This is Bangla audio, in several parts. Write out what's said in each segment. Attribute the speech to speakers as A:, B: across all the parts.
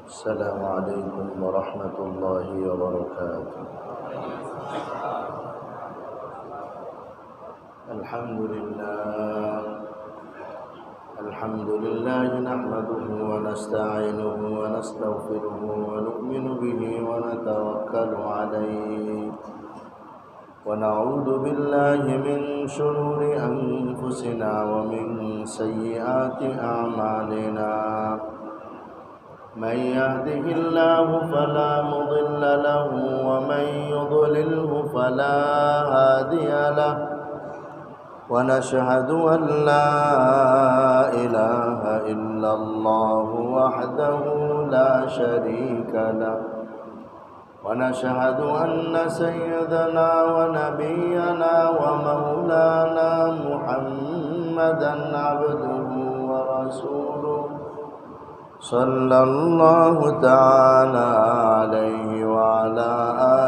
A: السلام عليكم ورحمة الله وبركاته. الحمد لله نحمده ونستعينه ونستغفره ونؤمن به ونتوكل عليه ونعوذ بالله من شرور أنفسنا ومن سيئات أعمالنا. من يهده الله فلا مضل له ومن يضلله فلا هادي له، ونشهد أن لا إله إلا الله وحده لا شريك له، ونشهد أن سيدنا ونبينا ومولانا محمدا عبده ورسوله صلى الله تعالى عليه وعلى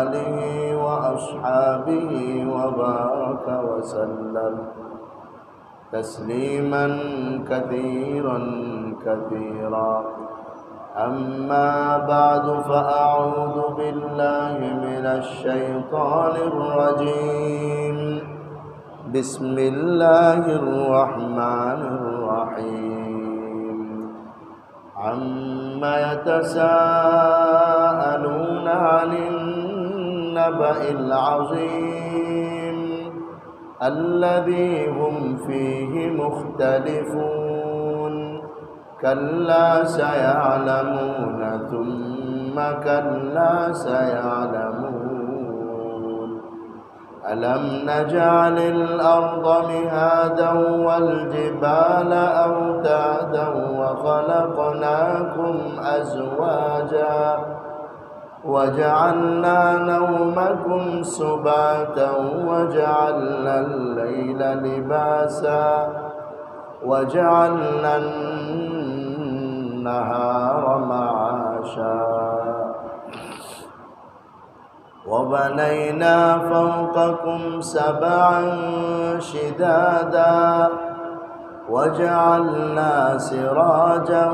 A: آله وأصحابه وبارك وسلم تسليما كثيرا كثيرا. أما بعد، فأعوذ بالله من الشيطان الرجيم. بسم الله الرحمن الرحيم. عما يتساءلون عن النبأ العظيم الذي هم فيه مختلفون. كلا سيعلمون ثم كلا سيعلمون. ألم نجعل الأرض مهادا والجبال أوتادا وخلقناكم أزواجا وجعلنا نومكم سباتا وجعلنا الليل لباسا وجعلنا النهار معاشا وبنينا فوقكم سبعا شدادا وجعلنا سراجا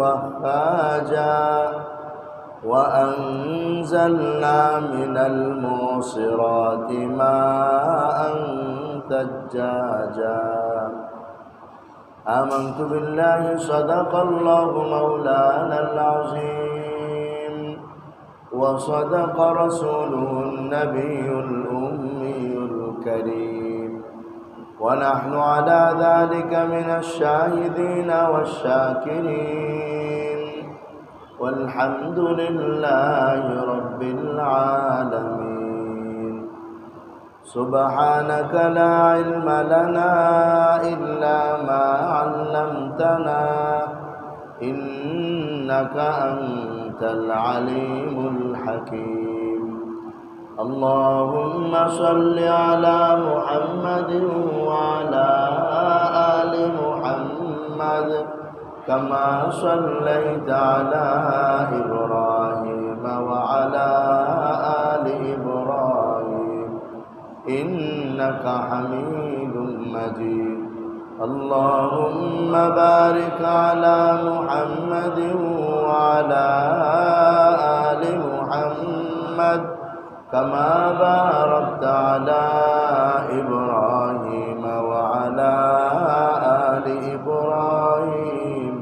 A: وهاجا وأنزلنا من المعصرات ماء ثجاجا. آمنت بالله صدق الله مولانا العظيم وصدق رسوله النبي الأمي الكريم، ونحن على ذلك من الشاهدين والشاكرين، والحمد لله رب العالمين. سبحانك لا علم لنا إلا ما علمتنا إنك أنت العليم الحكيم. اللهم صل على محمد وعلى آل محمد كما صليت على إبراهيم وعلى آل إبراهيم إنك حميد مجيد. اللهم بارك على محمد وعلى آل محمد كما باركت على إبراهيم وعلى آل إبراهيم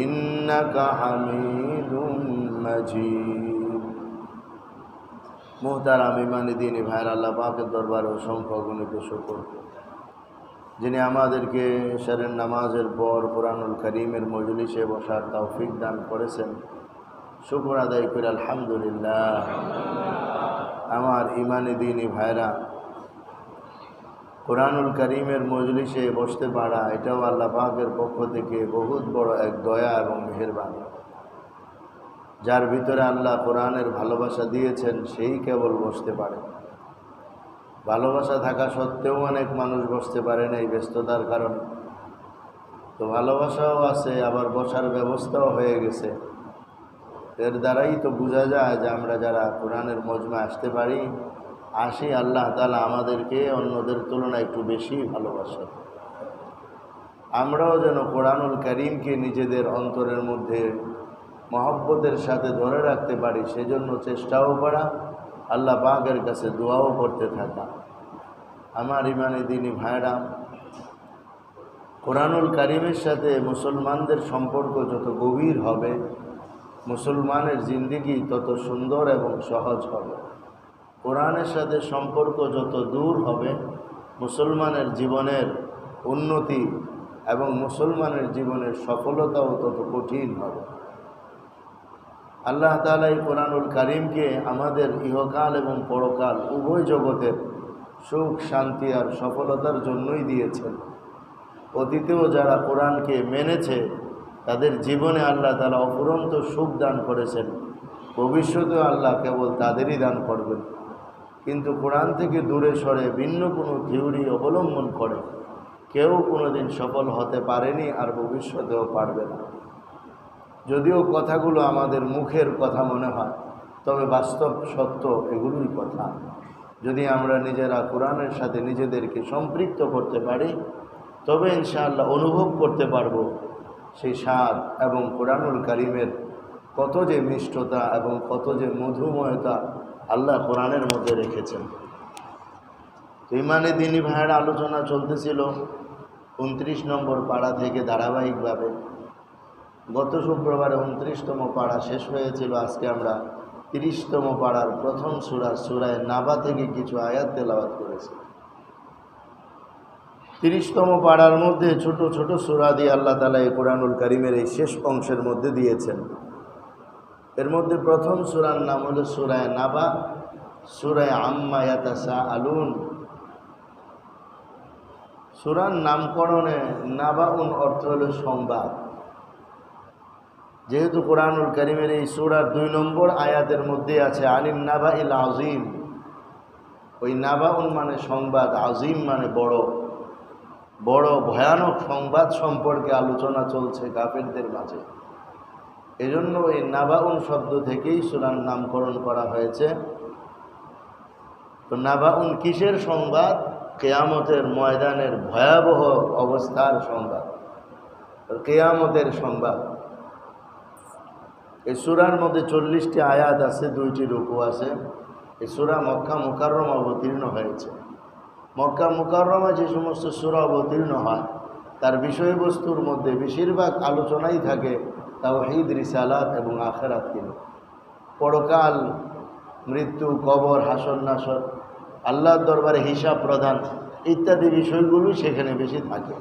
A: إنك حميد مجيد. মুহতারাম ইমানি দ্বীনি ভাইরা, আল্লাহ পাকের দরবারে অসংখ্য অগণিত শুকর, যিনি আমাদেরকে এশারের নামাজের পর কুরআনুল কারীমের মজলিসে বসার তৌফিক দান করেছেন। শুকর আদায় করি আলহামদুলিল্লাহ। আমার ইমানি দ্বীনি ভাইরা, কুরআনুল কারীমের মজলিসে বসতে পারা এটাও আল্লাহ পাকের পক্ষ থেকে বহুত বড় এক দয়া এবং মেহেরবানি। যার ভিতরে আল্লাহ কোরআনের ভালোবাসা দিয়েছেন সেই কেবল বসতে পারে। ভালোবাসা থাকা সত্ত্বেও অনেক মানুষ বসতে পারে না এই ব্যস্ততার কারণে। তো ভালোবাসাও আছে, আবার বসার ব্যবস্থাও হয়ে গেছে। এর দ্বারাই তো বোঝা যায় যে আমরা যারা কোরআনের মজমা আসতে পারি, আসি, আল্লাহ তাআলা আমাদেরকে অন্যদের তুলনায় একটু বেশি ভালোবাসেন। আমরাও যেন কোরআনুল কারীমকে নিজেদের অন্তরের মধ্যে মহব্বতের সাথে ধরে রাখতে পারি সেজন্য চেষ্টাও করা, আল্লাহ পাকের কাছে দোয়াও করতে থাকা। আমার ইমানে দিনী ভাইরা, কোরআনুল কারীমের সাথে মুসলমানদের সম্পর্ক যত গভীর হবে, মুসলমানের জিন্দেগি তত সুন্দর এবং সহজ হবে। কোরআনের সাথে সম্পর্ক যত দূর হবে, মুসলমানের জীবনের উন্নতি এবং মুসলমানের জীবনের সফলতাও তত কঠিন হবে। আল্লাহ তাআলা এই কোরআনুল কারীমকে আমাদের ইহকাল এবং পরকাল উভয় জগতের সুখ, শান্তি আর সফলতার জন্যই দিয়েছেন। অতীতেও যারা কোরআনকে মেনেছে তাদের জীবনে আল্লাহ তাআলা অফুরন্ত সুখ দান করেছেন, ভবিষ্যতেও আল্লাহ কেবল তাদেরই দান করবেন। কিন্তু কোরআন থেকে দূরে সরে ভিন্ন কোনো থিওরি অবলম্বন করে কেউ কোনোদিন সফল হতে পারেনি, আর ভবিষ্যতেও পারবে না। যদিও কথাগুলো আমাদের মুখের কথা মনে হয়, তবে বাস্তব সত্য এগুলোই কথা। যদি আমরা নিজেরা কোরআনের সাথে নিজেদেরকে সম্পৃক্ত করতে পারি, তবে ইনশাআল্লাহ অনুভব করতে পারবো সেই স্বাদ এবং কোরআনুল কারীমের কত যে মিষ্টতা এবং কত যে মধুময়তা আল্লাহ কোরআনের মধ্যে রেখেছেন। তো ইমানে দিনী ভাইয়ের আলোচনা চলতেছিল 29 নম্বর পাড়া থেকে ধারাবাহিকভাবে। গত শুক্রবারে 29তম পাড়া শেষ হয়েছিল। আজকে আমরা 30তম পাড়ার প্রথম সূরা নাবা থেকে কিছু আয়াত তেলাওয়াত করেছি। 30তম পাড়ার মধ্যে ছোট ছোট সূরা দিয়ে আল্লাহ তাআলা এই কোরআনুল কারীমের এই শেষ অংশের মধ্যে দিয়েছেন। এর মধ্যে প্রথম সূরার নাম হলো সূরা নাবা, সূরা আম্মা ইয়াতাসাআলুন। সূরার নামকরণে নাবাউন অর্থ হলো সংবাদ। যেহেতু কোরআনুল কারীমের এই সূরার 2 নম্বর আয়াতের মধ্যে আছে আনিন নাবাইল আযীম, ওই নাবাউন মানে সংবাদ, আযীম মানে বড়, বড় ভয়ানক সংবাদ সম্পর্কে আলোচনা চলছে কাফেরদের মাঝে। এজন্য এই নাবাউন শব্দ থেকেই সূরার নামকরণ করা হয়েছে। তো নাবাউন কিসের সংবাদ? কিয়ামতের ময়দানের ভয়াবহ অবস্থার সংবাদ, কিয়ামতের সংবাদ। এই সূরার মধ্যে 40টি আয়াত আছে, 2টি রুকু আছে। এই সূরা মক্কা মুকাররমা অবতীর্ণ হয়েছে। মক্কা মুকাররমা যে সমস্ত সূরা অবতীর্ণ হয় তার বিষয়বস্তুর মধ্যে বেশিরভাগ আলোচনাই থাকে তাওহীদ, রিসালাত এবং আখিরাত নিয়ে। পরকাল, মৃত্যু, কবর, হাসর নাসর, আল্লাহর দরবারে হিসাব প্রদান ইত্যাদি বিষয়গুলোই সেখানে বেশি থাকে।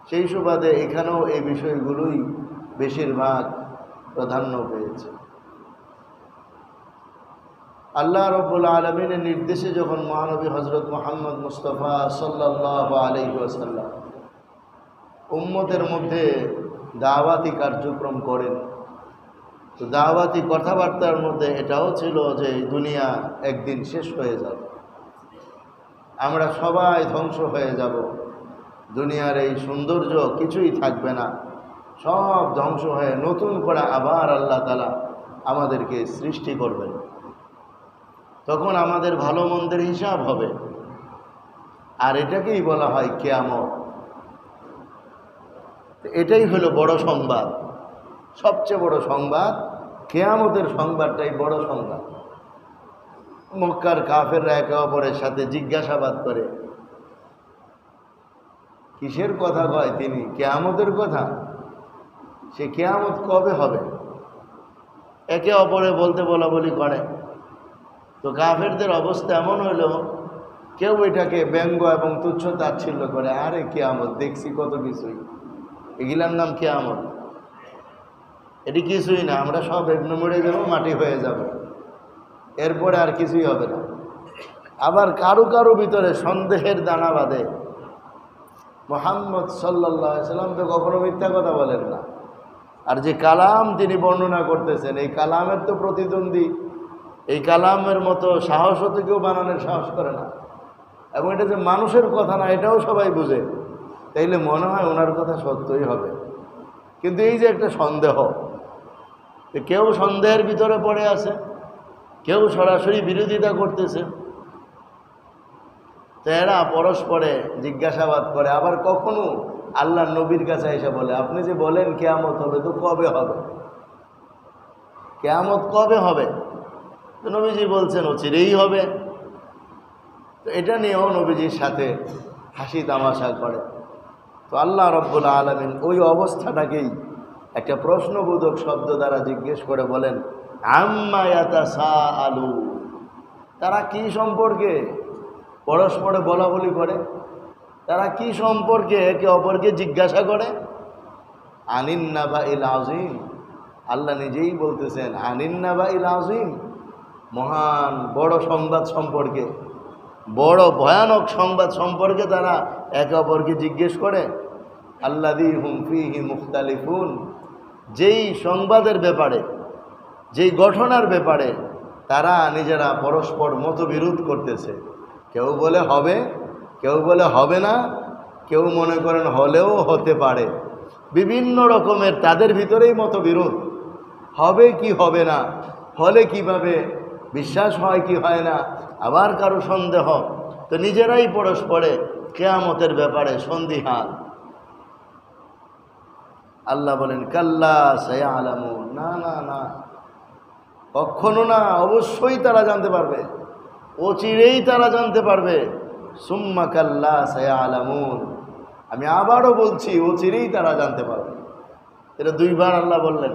A: সেই সুবাদে এখানেও এই বিষয়গুলোই বেশিরভাগ প্রাধান্য পেয়েছে। আল্লাহ রাব্বুল আলামিনের নির্দেশে যখন মহানবী হযরত মুহাম্মদ মুস্তাফা সাল্লাল্লাহু আলাইহি ওয়াসাল্লাম উম্মতের মধ্যে দাওয়াতি কার্যক্রম করেন, তো দাওয়াতি কথাবার্তার মধ্যে এটাও ছিল যে দুনিয়া একদিন শেষ হয়ে যাবে, আমরা সবাই ধ্বংস হয়ে যাব, দুনিয়ার এই সৌন্দর্য কিছুই থাকবে না, সব ধ্বংস হয়ে নতুন করে আবার আল্লাহ তাআলা আমাদেরকে সৃষ্টি করবেন। তখন আমাদের ভালো মন্দের হিসাব হবে, আর এটাকেই বলা হয় কিয়ামত। এটাই হলো বড় সংবাদ, সবচেয়ে বড় সংবাদ। কিয়ামতের সংবাদটাই বড় সংবাদ। মক্কার কাফেররা একে অপরের সাথে জিজ্ঞাসাবাদ করে, কিসের কথা কয় তিনি? কিয়ামতের কথা। সে কিয়ামত কবে হবে? একে অপরে বলতে বলাবলি করে। তো কাফেরদের অবস্থা এমন হলো, কেউ এটাকে ব্যঙ্গ এবং তুচ্ছ তাচ্ছিল্য করে, আরে কিয়ামত দেখছি কত কিছুই, এগুলার নাম কিয়ামত, এটি কিছুই না, আমরা সব এমনি মরে যাবো, মাটি হয়ে যাবে, এরপরে আর কিছুই হবে না। আবার কারো কারো ভিতরে সন্দেহের দানা বাঁধে। মুহাম্মদ সাল্লাল্লাহু আলাইহি সাল্লাম তো কখনো মিথ্যা কথা বলেন না, আর যে কালাম তিনি বর্ণনা করতেছেন এই কালামের তো প্রতিদ্বন্দ্বী, এই কালামের মতো সাহসও তো কেউ বানানোর সাহস করে না, এবং এটা যে মানুষের কথা না এটাও সবাই বুঝে। তাইলে মনে হয় ওনার কথা সত্যই হবে। কিন্তু এই যে একটা সন্দেহ, কেউ সন্দেহের ভিতরে পড়ে আছে, কেউ সরাসরি বিরোধিতা করতেছে, তো এরা পরস্পরে জিজ্ঞাসাবাদ করে। আবার কখনো আল্লাহ নবীর কাছে এসে বলে, আপনি যে বলেন কিয়ামত হবে, তো কবে হবে? কিয়ামত কবে হবে? তো নবীজি বলছেন অচিরেই হবে। তো এটা নিয়েও নবীজির সাথে হাসি তামাশা করে। তো আল্লাহ রব্বুল আলামিন ওই অবস্থাটাকেই একটা প্রশ্নবোধক শব্দ দ্বারা জিজ্ঞেস করে বলেন, আম্মা ইয়াতাসাআলু, তারা কি সম্পর্কে পরস্পরে বলা বলি করে? তারা কি সম্পর্কে একে অপরকে জিজ্ঞাসা করে? আনিন নাবাইল আযীম, আল্লাহ নিজেই বলতেছেন আনিন নাবাইল আযীম, মহান বড় সংবাদ সম্পর্কে, বড় ভয়ানক সংবাদ সম্পর্কে তারা একে অপরকে জিজ্ঞেস করে। আল্লাযী হুম ফীহি মুখতালিফুন, যেই সংবাদের ব্যাপারে, যেই ঘটনার ব্যাপারে তারা নিজেরা পরস্পর মতবিরোধ করতেছে। কেউ বলে হবে, কেউ বলে হবে না, কেউ মনে করেন হলেও হতে পারে। বিভিন্ন রকমের তাদের ভিতরেই মতবিরোধ, হবে কি হবে না, হলে কিভাবে বিশ্বাস হয় কি হয় না, আবার কারো সন্দেহ। তো নিজেরাই পরস্পরে কিয়ামতের ব্যাপারে সন্দিহান। আল্লাহ বলেন কাল্লা সায়ালামুন, না না না, কখনো না, অবশ্যই তারা জানতে পারবে, অচিরেই তারা জানতে পারবে। সুম্মা কাল্লা সায়ালামুন, আমি আবারও বলছি অচিরেই তারা জানতে পারবে। এটা দুইবার আল্লাহ বললেন,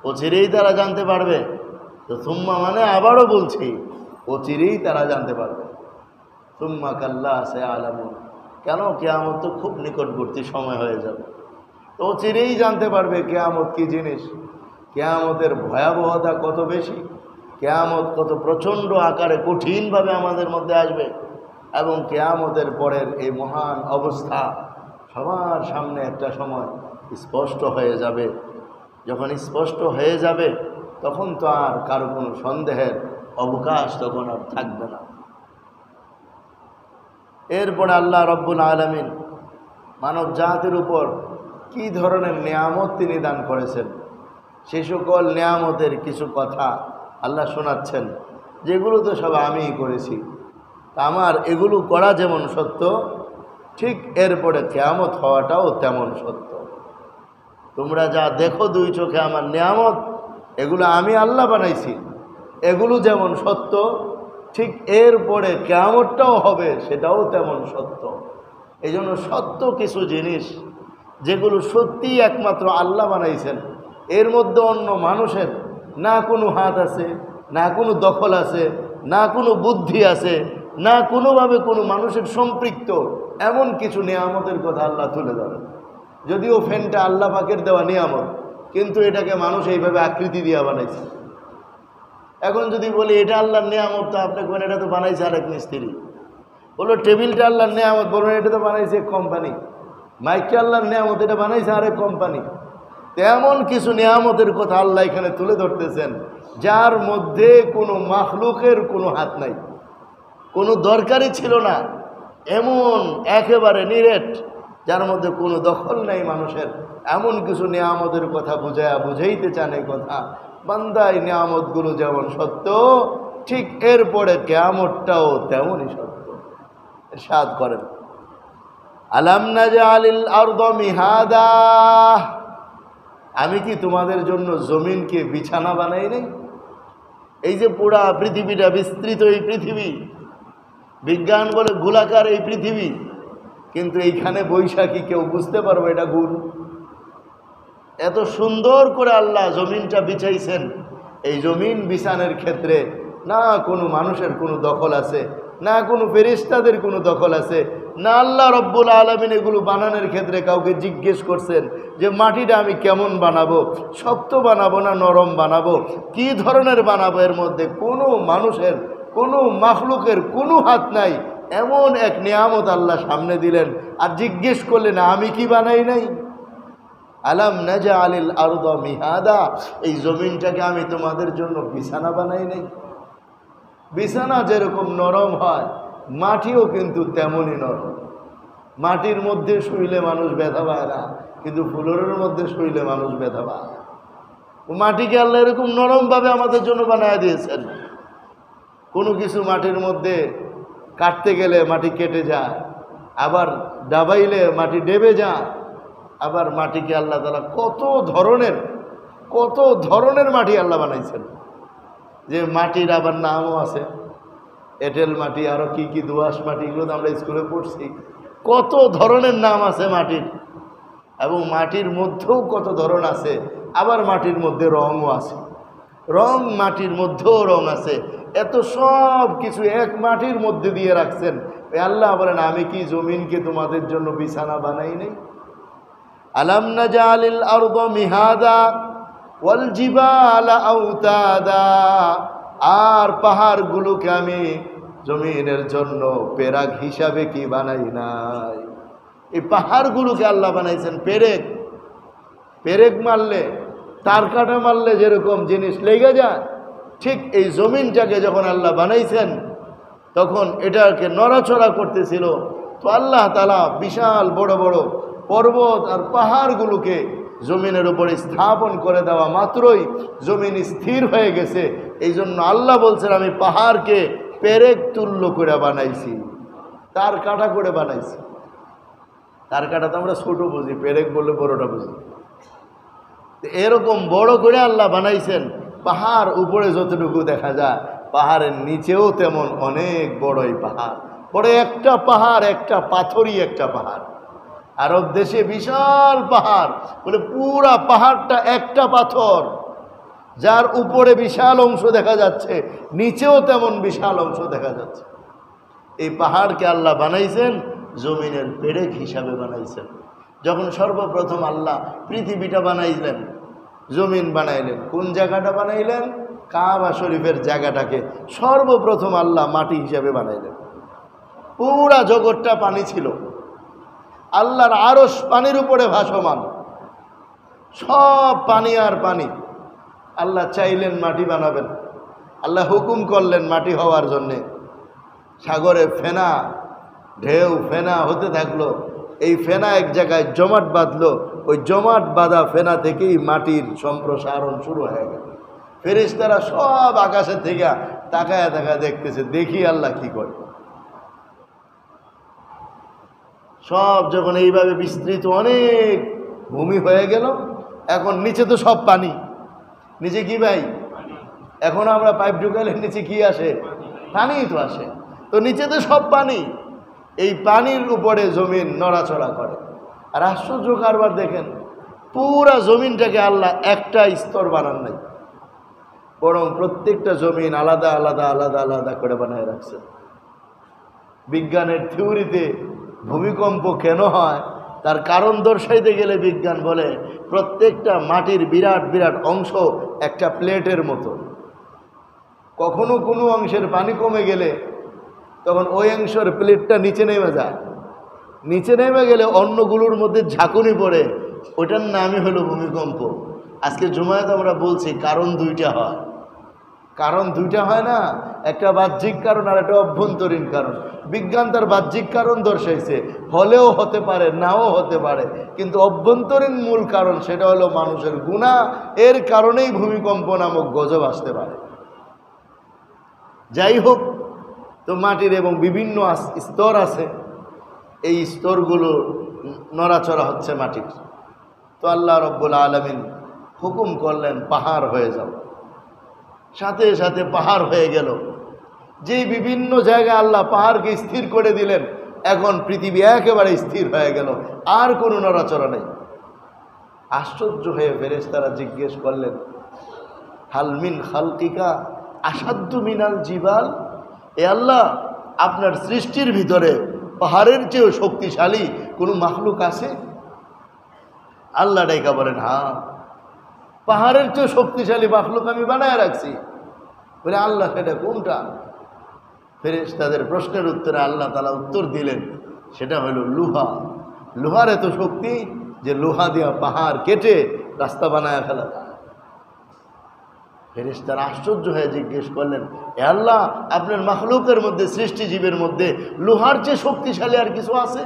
A: অচিরেই তারা জানতে পারবে। তো সুম্মা মানে আবারও বলছি অচিরেই তারা জানতে পারবে। সুম্মা কাল্লা সায়ালামুন, কেন? কিয়ামত তো খুব নিকটবর্তী সময় হয়ে যাবে, তো অচিরেই জানতে পারবে কিয়ামত কি জিনিস, কিয়ামতের ভয়াবহতা কত বেশি, কিয়ামত কত প্রচণ্ড আকারে কঠিনভাবে আমাদের মধ্যে আসবে, এবং কিয়ামতের পরের এই মহান অবস্থা সবার সামনে একটা সময় স্পষ্ট হয়ে যাবে। যখন স্পষ্ট হয়ে যাবে তখন তো আর কারো কোনো সন্দেহের অবকাশ তখন আর থাকবে না। এরপরে আল্লাহ রব্বুল আলামিন মানব জাতির উপর কি ধরনের নিয়ামত তিনি দান করেছেন, সেই সকল নিয়ামতের কিছু কথা আল্লাহ শোনাচ্ছেন, যেগুলো তো সব আমিই করেছি। তা আমার এগুলো করা যেমন সত্য, ঠিক এরপরে কিয়ামত হওয়াটাও তেমন সত্য। তোমরা যা দেখো দুই চোখে আমার নিয়ামত, এগুলো আমি আল্লাহ বানাইছি, এগুলো যেমন সত্য, ঠিক এরপরে কিয়ামতটাও হবে সেটাও তেমন সত্য। এই জন্য সত্য কিছু জিনিস যেগুলো সত্যিই একমাত্র আল্লাহ বানাইছেন, এর মধ্যে অন্য মানুষের না কোনো হাত আছে, না কোনো দখল আছে, না কোনো বুদ্ধি আছে, না কোনোভাবে কোনো মানুষের সম্পৃক্ত এমন কিছু নিয়ামতের কথা আল্লাহ তুলে ধরেন। যদিও ফ্যানটা আল্লাহ পাকের দেওয়া নিয়ামত, কিন্তু এটাকে মানুষ এইভাবে আকৃতি দিয়ে বানাইছে। এখন যদি বলি এটা আল্লাহর নিয়ামত, তো আপনি বলেন এটা তো বানাইছে আরেক মিস্ত্রি। বললো টেবিলটা আল্লাহর নিয়ামত, বলবেন এটা তো বানাইছে কোম্পানি। মাইকটা আল্লাহর নিয়ামত, এটা বানাইছে আরেক কোম্পানি। তেমন কিছু নিয়ামতের কথা আল্লাহ এখানে তুলে ধরতেছেন, যার মধ্যে কোনো মাখলুকের কোনো হাত নাই, কোনো দরকারই ছিল না, এমন একেবারে নিরেট, যার মধ্যে কোনো দখল নাই মানুষের। এমন কিছু নিয়ামতের কথা বুঝাইতে চান। এই কথা বান্দা, এই নিয়ামতগুলো যেমন সত্য, ঠিক এরপরে কিয়ামতটাও তেমনই সত্য। ইরশাদ করেন, আলাম নাজআলিল আরদা মিহাদা, আমি কি তোমাদের জন্য জমিনকে বিছানা বানাই নাই? এই যে পুরা পৃথিবীটা বিস্তৃত, এই পৃথিবী, বিজ্ঞান বলে গোলাকার এই পৃথিবী, কিন্তু এইখানে বৈশাখী কেউ বুঝতে পারবে এটা গুণ? এত সুন্দর করে আল্লাহ জমিনটা বিছাইছেন। এই জমিন বিছানের ক্ষেত্রে না কোনো মানুষের কোনো দখল আছে, না কোনো ফেরেশতাদের কোনো দখল আছে, না আল্লাহ রব্বুল আলামিন এগুলো বানানোর ক্ষেত্রে কাউকে জিজ্ঞেস করছেন যে মাটিটা আমি কেমন বানাবো, শক্ত বানাবো না নরম বানাবো, কি ধরনের বানাবো। এর মধ্যে কোনো মানুষের, কোনো মাখলুকের কোনো হাত নাই। এমন এক নিয়ামত আল্লাহ সামনে দিলেন, আর জিজ্ঞেস করলেন আমি কি বানাই নাই? আলাম নাজআলিল আরদা মিহাদা, এই জমিনটাকে আমি তোমাদের জন্য বিছানা বানাই নাই? বিছানা যেরকম নরম হয়, মাটিও কিন্তু তেমনই নরম। মাটির মধ্যে শুইলে মানুষ ব্যথা পায় না, কিন্তু ফ্লোরের মধ্যে শুইলে মানুষ ব্যথা পায়। মাটিকে আল্লাহ এরকম নরমভাবে আমাদের জন্য বানায় দিয়েছেন। কোনো কিছু মাটির মধ্যে কাটতে গেলে মাটি কেটে যায়, আবার ডাবাইলে মাটি ডেবে যায়। আবার মাটিকে আল্লাহ তাআলা কত ধরনের কত ধরনের মাটি আল্লাহ বানাইছেন, যে মাটির আবার নামও আছে, এঁটেল মাটি, আরো কি কি দোআঁশ মাটি, এগুলো তো আমরা স্কুলে পড়ছি। কত ধরনের নাম আছে মাটির, এবং মাটির মধ্যেও কত ধরন আছে। আবার মাটির মধ্যে রঙও আছে, মাটির মধ্যেও রং আছে। এত সব কিছু এক মাটির মধ্যে দিয়ে রাখছেন। আল্লাহ বলেন, আমি কি জমিনকে তোমাদের জন্য বিছানা বানাই নাই? আলাম নাজালিল আরদা মিহাদা ওয়াল জিবালা আওতাদা, আর পাহাড়গুলোকে আমি জমিনের জন্য পেরাক হিসাবে কি বানাই নাই? এই পাহাড়গুলোকে আল্লাহ বানাইছেন পেরেক। পেরেক মারলে, তার কাটা মারলে যেরকম জিনিস লেগে যায়, ঠিক এই জমিনটাকে যখন আল্লাহ বানাইছেন তখন এটাকে নড়াচড়া করতেছিল। তো আল্লাহ তাআলা বিশাল বড় বড় পর্বত আর পাহাড়গুলোকে জমিনের উপরে স্থাপন করে দেওয়া মাত্রই জমিন স্থির হয়ে গেছে। এই জন্য আল্লাহ বলছেন, আমি পাহাড়কে পেরেক তুল্য করে বানাইছি, তার কাটা করে বানাইছি। তার কাটা তো আমরা ছোট বুঝি, পেরেক বললে বড়টা বুঝি। এরকম বড় করে আল্লাহ বানাইছেন। পাহাড় উপরে যতটুকু দেখা যায়, পাহাড়ের নিচেও তেমন অনেক বড় এই পাহাড়। বড় একটা পাহাড়, একটা পাথরই একটা পাহাড়। আরব দেশে বিশাল পাহাড়, বলে পুরা পাহাড়টা একটা পাথর, যার উপরে বিশাল অংশ দেখা যাচ্ছে, নিচেও তেমন বিশাল অংশ দেখা যাচ্ছে। এই পাহাড়কে আল্লাহ বানাইছেন জমিনের পেরেক হিসাবে বানাইছেন। যখন সর্বপ্রথম আল্লাহ পৃথিবীটা বানাইলেন, জমিন বানাইলেন, কোন জায়গাটা বানাইলেন? কাবা শরীফের জায়গাটাকে সর্বপ্রথম আল্লাহ মাটি হিসাবে বানাইলেন। পুরা জগৎটা পানি ছিল, আল্লাহর আরশ পানির উপরে ভাসমান, সব পানি আর পানি। আল্লাহ চাইলেন মাটি বানাবেন, আল্লাহ হুকুম করলেন মাটি হওয়ার জন্যে। সাগরে ফেনা, ঢেউ ফেনা হতে থাকলো, এই ফেনা এক জায়গায় জমাট বাঁধলো, ওই জমাট বাঁধা ফেনা থেকেই মাটির সম্প্রসারণ শুরু হয়ে গেল। ফেরেশতারা সব আকাশের থেকে তাকায় তাকায় দেখতেছে, দেখি আল্লাহ কি করে। সব যখন এইভাবে বিস্তৃত অনেক ভূমি হয়ে গেল, এখন নিচে তো সব পানি। নিচে কি ভাই? এখন আমরা পাইপ ঢুকালে নিচে কি আসে? পানি তো আসে। তো নিচে তো সব পানি, এই পানির উপরে জমিন নড়াচড়া করে। আর আশ্চর্য কারবার দেখেন, পুরা জমিনটাকে আল্লাহ একটা স্তর বানান নাই, বরং প্রত্যেকটা জমিন আলাদা আলাদা আলাদা আলাদা করে বানায় রাখছে। বিজ্ঞানের থিওরিতে ভূমিকম্প কেন হয় তার কারণ দর্শাইতে গেলে বিজ্ঞান বলে, প্রত্যেকটা মাটির বিরাট বিরাট অংশ একটা প্লেটের মতো। কখনো কোনো অংশের পানি কমে গেলে তখন ওই অংশের প্লেটটা নিচে নেমে যায়, নিচে নেমে গেলে অন্যগুলোর মধ্যে ঝাঁকুনি পড়ে, ওটার নামই হলো ভূমিকম্প। আজকে জুমায়াতে আমরা বলছি কারণ দুইটা হয়। কারণ দুইটা হয় না, একটা বাহ্যিক কারণ আর একটা অভ্যন্তরীণ কারণ। বিজ্ঞান তার বাহ্যিক কারণ দর্শাইছে, হলেও হতে পারে, নাও হতে পারে, কিন্তু অভ্যন্তরীণ মূল কারণ সেটা হলো মানুষের গুনাহ। এর কারণেই ভূমিকম্প নামক গজব আসতে পারে। যাই হোক, তো মাটির এবং বিভিন্ন স্তর আছে, এই স্তরগুলো নড়াচড়া হচ্ছে মাটির। তো আল্লাহ রব্বুল আলামিন হুকুম করলেন পাহাড় হয়ে যাও, সাথে সাথে পাহাড় হয়ে গেল। যে বিভিন্ন জায়গায় আল্লাহ পাহাড়কে স্থির করে দিলেন, এখন পৃথিবী একেবারে স্থির হয়ে গেল, আর কোনো নড়াচড়া নেই। আশ্চর্য হয়ে ফেরেশতারা জিজ্ঞেস করলেন, হালমিন খালকিকা আসাদ্দু মিনাল জিবাল, এ আল্লাহ, আপনার সৃষ্টির ভিতরে পাহাড়ের চেয়েও শক্তিশালী কোনো মাখলুক আছে? আল্লাহ ডাইকা বলেন, হ্যাঁ, পাহাড়ের চেয়েও শক্তিশালী মাখলুক আমি বানায় রাখছি। বলে, আল্লাহ সেটা কোনটা? ফেরেশতাদের প্রশ্নের উত্তরে আল্লাহ তাআলা উত্তর দিলেন, সেটা হলো লোহা। লোহার এত শক্তি যে লোহা দিয়া পাহাড় কেটে রাস্তা বানায় ফেলা। ফেরেশতারা আশ্চর্য হয়ে জিজ্ঞেস করলেন, এ আল্লাহ, আপনার মাখলুকের মধ্যে, সৃষ্টিজীবের মধ্যে লোহার চেয়ে শক্তিশালী আর কিছু আছে?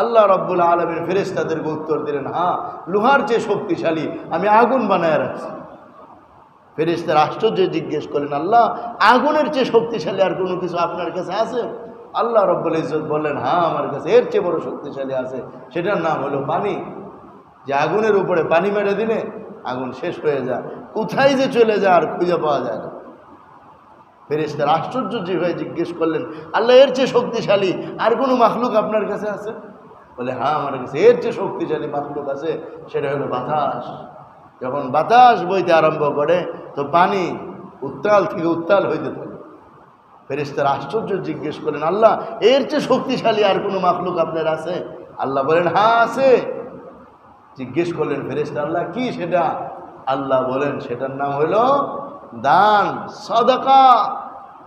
A: আল্লাহ রাব্বুল আলামিন ফেরেশতাদেরকে উত্তর দিলেন, হ্যাঁ, লোহার চেয়ে শক্তিশালী আমি আগুন বানায় রাখছি। ফেরেশতারা আশ্চর্য জিজ্ঞেস করলেন, আল্লাহ, আগুনের চেয়ে শক্তিশালী আর কোনো কিছু আপনার কাছে আছে? আল্লাহ রাব্বুল ইজ্জত বললেন, হ্যাঁ, আমার কাছে এর চেয়ে বড় শক্তিশালী আছে, সেটার নাম হলো পানি। যে আগুনের উপরে পানি মেরে দিলে আগুন শেষ হয়ে যায়, কোথায় যে চলে যায় আর খুঁজে পাওয়া যায় না। ফেরেশতারা আশ্চর্য হয়ে জিজ্ঞেস করলেন, আল্লাহ এর চেয়ে শক্তিশালী আর কোনো মাখলুক আপনার কাছে আছে? বলে হ্যাঁ, আমার কাছে এর চেয়ে শক্তিশালী মাখলুক আছে, সেটা হলো বাতাস। যখন বাতাস বইতে আরম্ভ করে তো পানি উত্তাল থেকে উত্তাল হইতে থাকে। ফেরেশতারা আশ্চর্য জিজ্ঞেস করেন, আল্লাহ এর চেয়ে শক্তিশালী আর কোনো মাখলুক আপনার আছে? আল্লাহ বলেন হ্যাঁ আছে। জিজ্ঞেস করলেন ফেরেশতা, আল্লাহ কি সেটা? আল্লাহ বলেন সেটার নাম হলো দান, সাদাকা।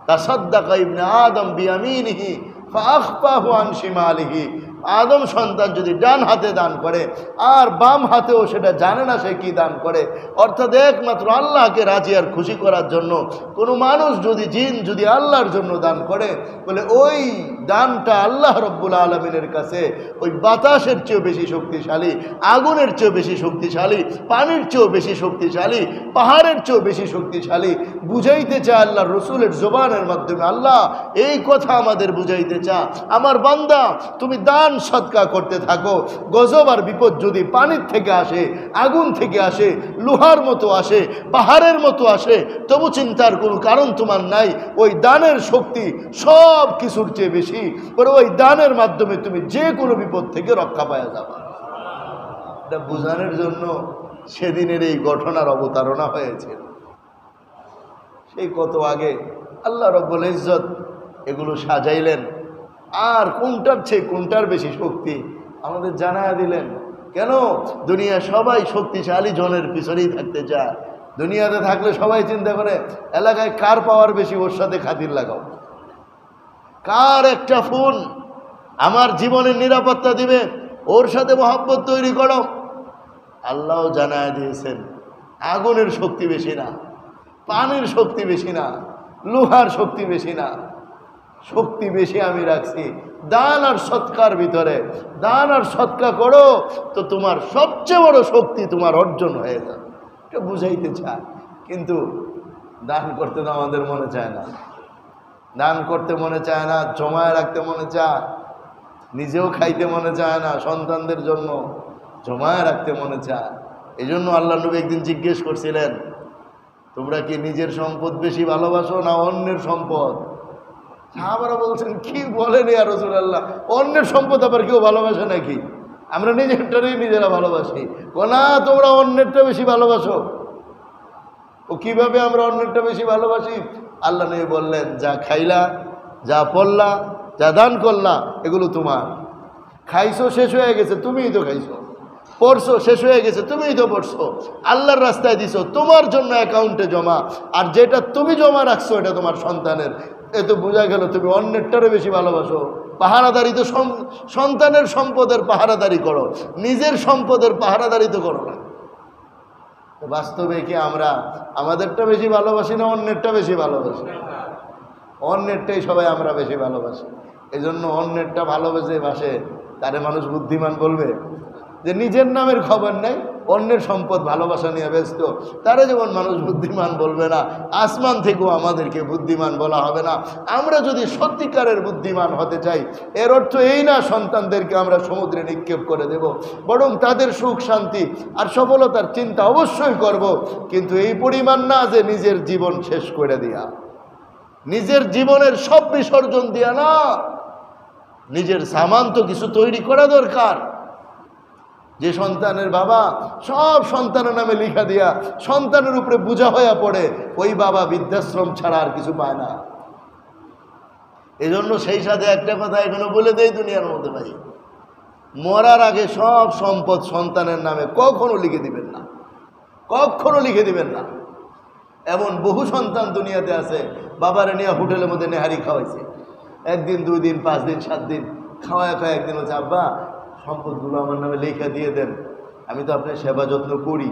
A: তাসাদ্দাকা ইবনে আদম বিয়ামিনিহি ফাআখফাহু আন শিমালিহি। আদম সন্তান যদি ডান হাতে দান করে আর বাম হাতেও সেটা জানে না সে কি দান করে, অর্থাৎ একমাত্র আল্লাহকে রাজি আর খুশি করার জন্য কোনো মানুষ যদি জিন যদি আল্লাহর জন্য দান করে, বলে ওই দানটা আল্লাহ রব্বুল আলমিনের কাছে ওই বাতাসের চেয়েও বেশি শক্তিশালী, আগুনের চেয়েও বেশি শক্তিশালী, পানির চেয়েও বেশি শক্তিশালী, পাহাড়ের চেয়েও বেশি শক্তিশালী। বুঝাইতে চায় আল্লাহ রসুলের জবানের মাধ্যমে, আল্লাহ এই কথা আমাদের বুঝাইতে চা, আমার বান্দা তুমি দান সদকা করতে থাকো। গজব আর বিপদ যদি পানির থেকে আসে, আগুন থেকে আসে, লোহার মতো আসে, পাহাড়ের মতো আসে, তবু চিন্তার কোনো কারণ তোমার নাই। ওই দানের শক্তি সব কিছুর চেয়ে বেশি। ওই দানের মাধ্যমে তুমি যে কোনো বিপদ থেকে রক্ষা পাওয়া যাবে। এটা বোঝানোর জন্য সেদিনের এই ঘটনার অবতারণা হয়েছিল। সেই কত আগে আল্লাহ রব্বুল ইজ্জত এগুলো সাজাইলেন, আর কোনটার চেয়ে কোনটার বেশি শক্তি আমাদের জানায়া দিলেন। কেন? দুনিয়া সবাই শক্তিশালী জনের পিছনেই থাকতে চায়। দুনিয়াতে থাকলে সবাই চিন্তা করে এলাকায় কার পাওয়ার বেশি, ওর সাথে খাতির লাগাও। কার একটা ফোন আমার জীবনের নিরাপত্তা দিবে, ওর সাথে মহব্বত তৈরি করো। আল্লাহ জানায়া দিয়েছেন আগুনের শক্তি বেশি না, পানির শক্তি বেশি না, লোহার শক্তি বেশি না, শক্তি বেশি আমি রাখছি দান আর সৎকার ভিতরে। দান আর সৎকার করো তো তোমার সবচেয়ে বড় শক্তি তোমার অর্জন হয়ে যাবে। এটা বুঝাইতে চায়, কিন্তু দান করতে তো আমাদের মনে চায় না। দান করতে মনে চায় না, জমায় রাখতে মনে চায়, নিজেও খাইতে মনে চায় না, সন্তানদের জন্য জমায় রাখতে মনে চায়। এই জন্য আল্লাহ নবী একদিন জিজ্ঞেস করছিলেন, তোমরা কি নিজের সম্পদ বেশি ভালোবাসো না অন্যের সম্পদ? সাহাবারা বলছেন, কি বলেন ইয়া রাসূলুল্লাহ, অন্যের সম্পদ আবার কেউ ভালোবাসে নাকি? আমরা নিজেরটারই নিজেরা ভালোবাসি। না, তোমরা অন্যেরটা বেশি ভালোবাসো। ও কিভাবে আমরা অন্যেরটা বেশি ভালোবাসি? আল্লাহ নবী বললেন, যা খাইলা, যা পড়লা, যা দান করলা, এগুলো তোমার। খাইছো শেষ হয়ে গেছে, তুমিই তো খাইছো। পড়ছো শেষ হয়ে গেছে, তুমিই তো পড়ছো। আল্লাহর রাস্তায় দিছো, তোমার জন্য অ্যাকাউন্টে জমা। আর যেটা তুমি জমা রাখছো এটা তোমার সন্তানের। এ তো বোঝা গেল তুমি অন্যেরটারও বেশি ভালোবাসো। পাহারাদারি তো সন্তানের সম্পদের পাহারাদারি করো, নিজের সম্পদের পাহারাদারি তো করো না। বাস্তবে কি আমরা আমাদেরটা বেশি ভালোবাসি না অন্যেরটা বেশি ভালোবাসি? অন্যেরটাই সবাই আমরা বেশি ভালোবাসি। এই জন্য অন্যেরটা ভালোবেসে বাসে তারে মানুষ বুদ্ধিমান বলবে। যে নিজের নামের খবর নেই, অন্যের সম্পদ ভালোবাসা নিয়ে ব্যস্ত, তারা যেমন মানুষ বুদ্ধিমান বলবে না, আসমান থেকেও আমাদেরকে বুদ্ধিমান বলা হবে না। আমরা যদি সত্যিকারের বুদ্ধিমান হতে চাই, এর অর্থ এই না সন্তানদেরকে আমরা সমুদ্রে নিক্ষেপ করে দেব, বরং তাদের সুখ শান্তি আর সফলতার চিন্তা অবশ্যই করব, কিন্তু এই পরিমাণ না যে নিজের জীবন শেষ করে দিয়া, নিজের জীবনের সব বিসর্জন দিয়া না। নিজের সামান তো কিছু তৈরি করা দরকার। যে সন্তানের বাবা সব সন্তানের নামে লিখা দিয়া সন্তানের উপরে বোঝা হয়ে পড়ে, ওই বাবা বৃদ্ধাশ্রম ছাড়া আর কিছু পায় না। এই জন্য সেই সাথে একটা কথা এখনো বলে দেই দুনিয়ার মধ্যে, ভাই, মরার আগে সব সম্পদ সন্তানের নামে কখনো লিখে দিবেন না, কখনো লিখে দিবেন না। এমন বহু সন্তান দুনিয়াতে আছে, বাবারে নিয়ে হোটেলের মধ্যে নেহারি খাওয়াইছে, 1 দিন 2 দিন 5 দিন 7 দিন খাওয়ায় খাওয়া একদিন হচ্ছে, আব্বা সম্পদগুলো আমার নামে লেখা দিয়ে দেন, আমি তো আপনার সেবা যত্ন করি।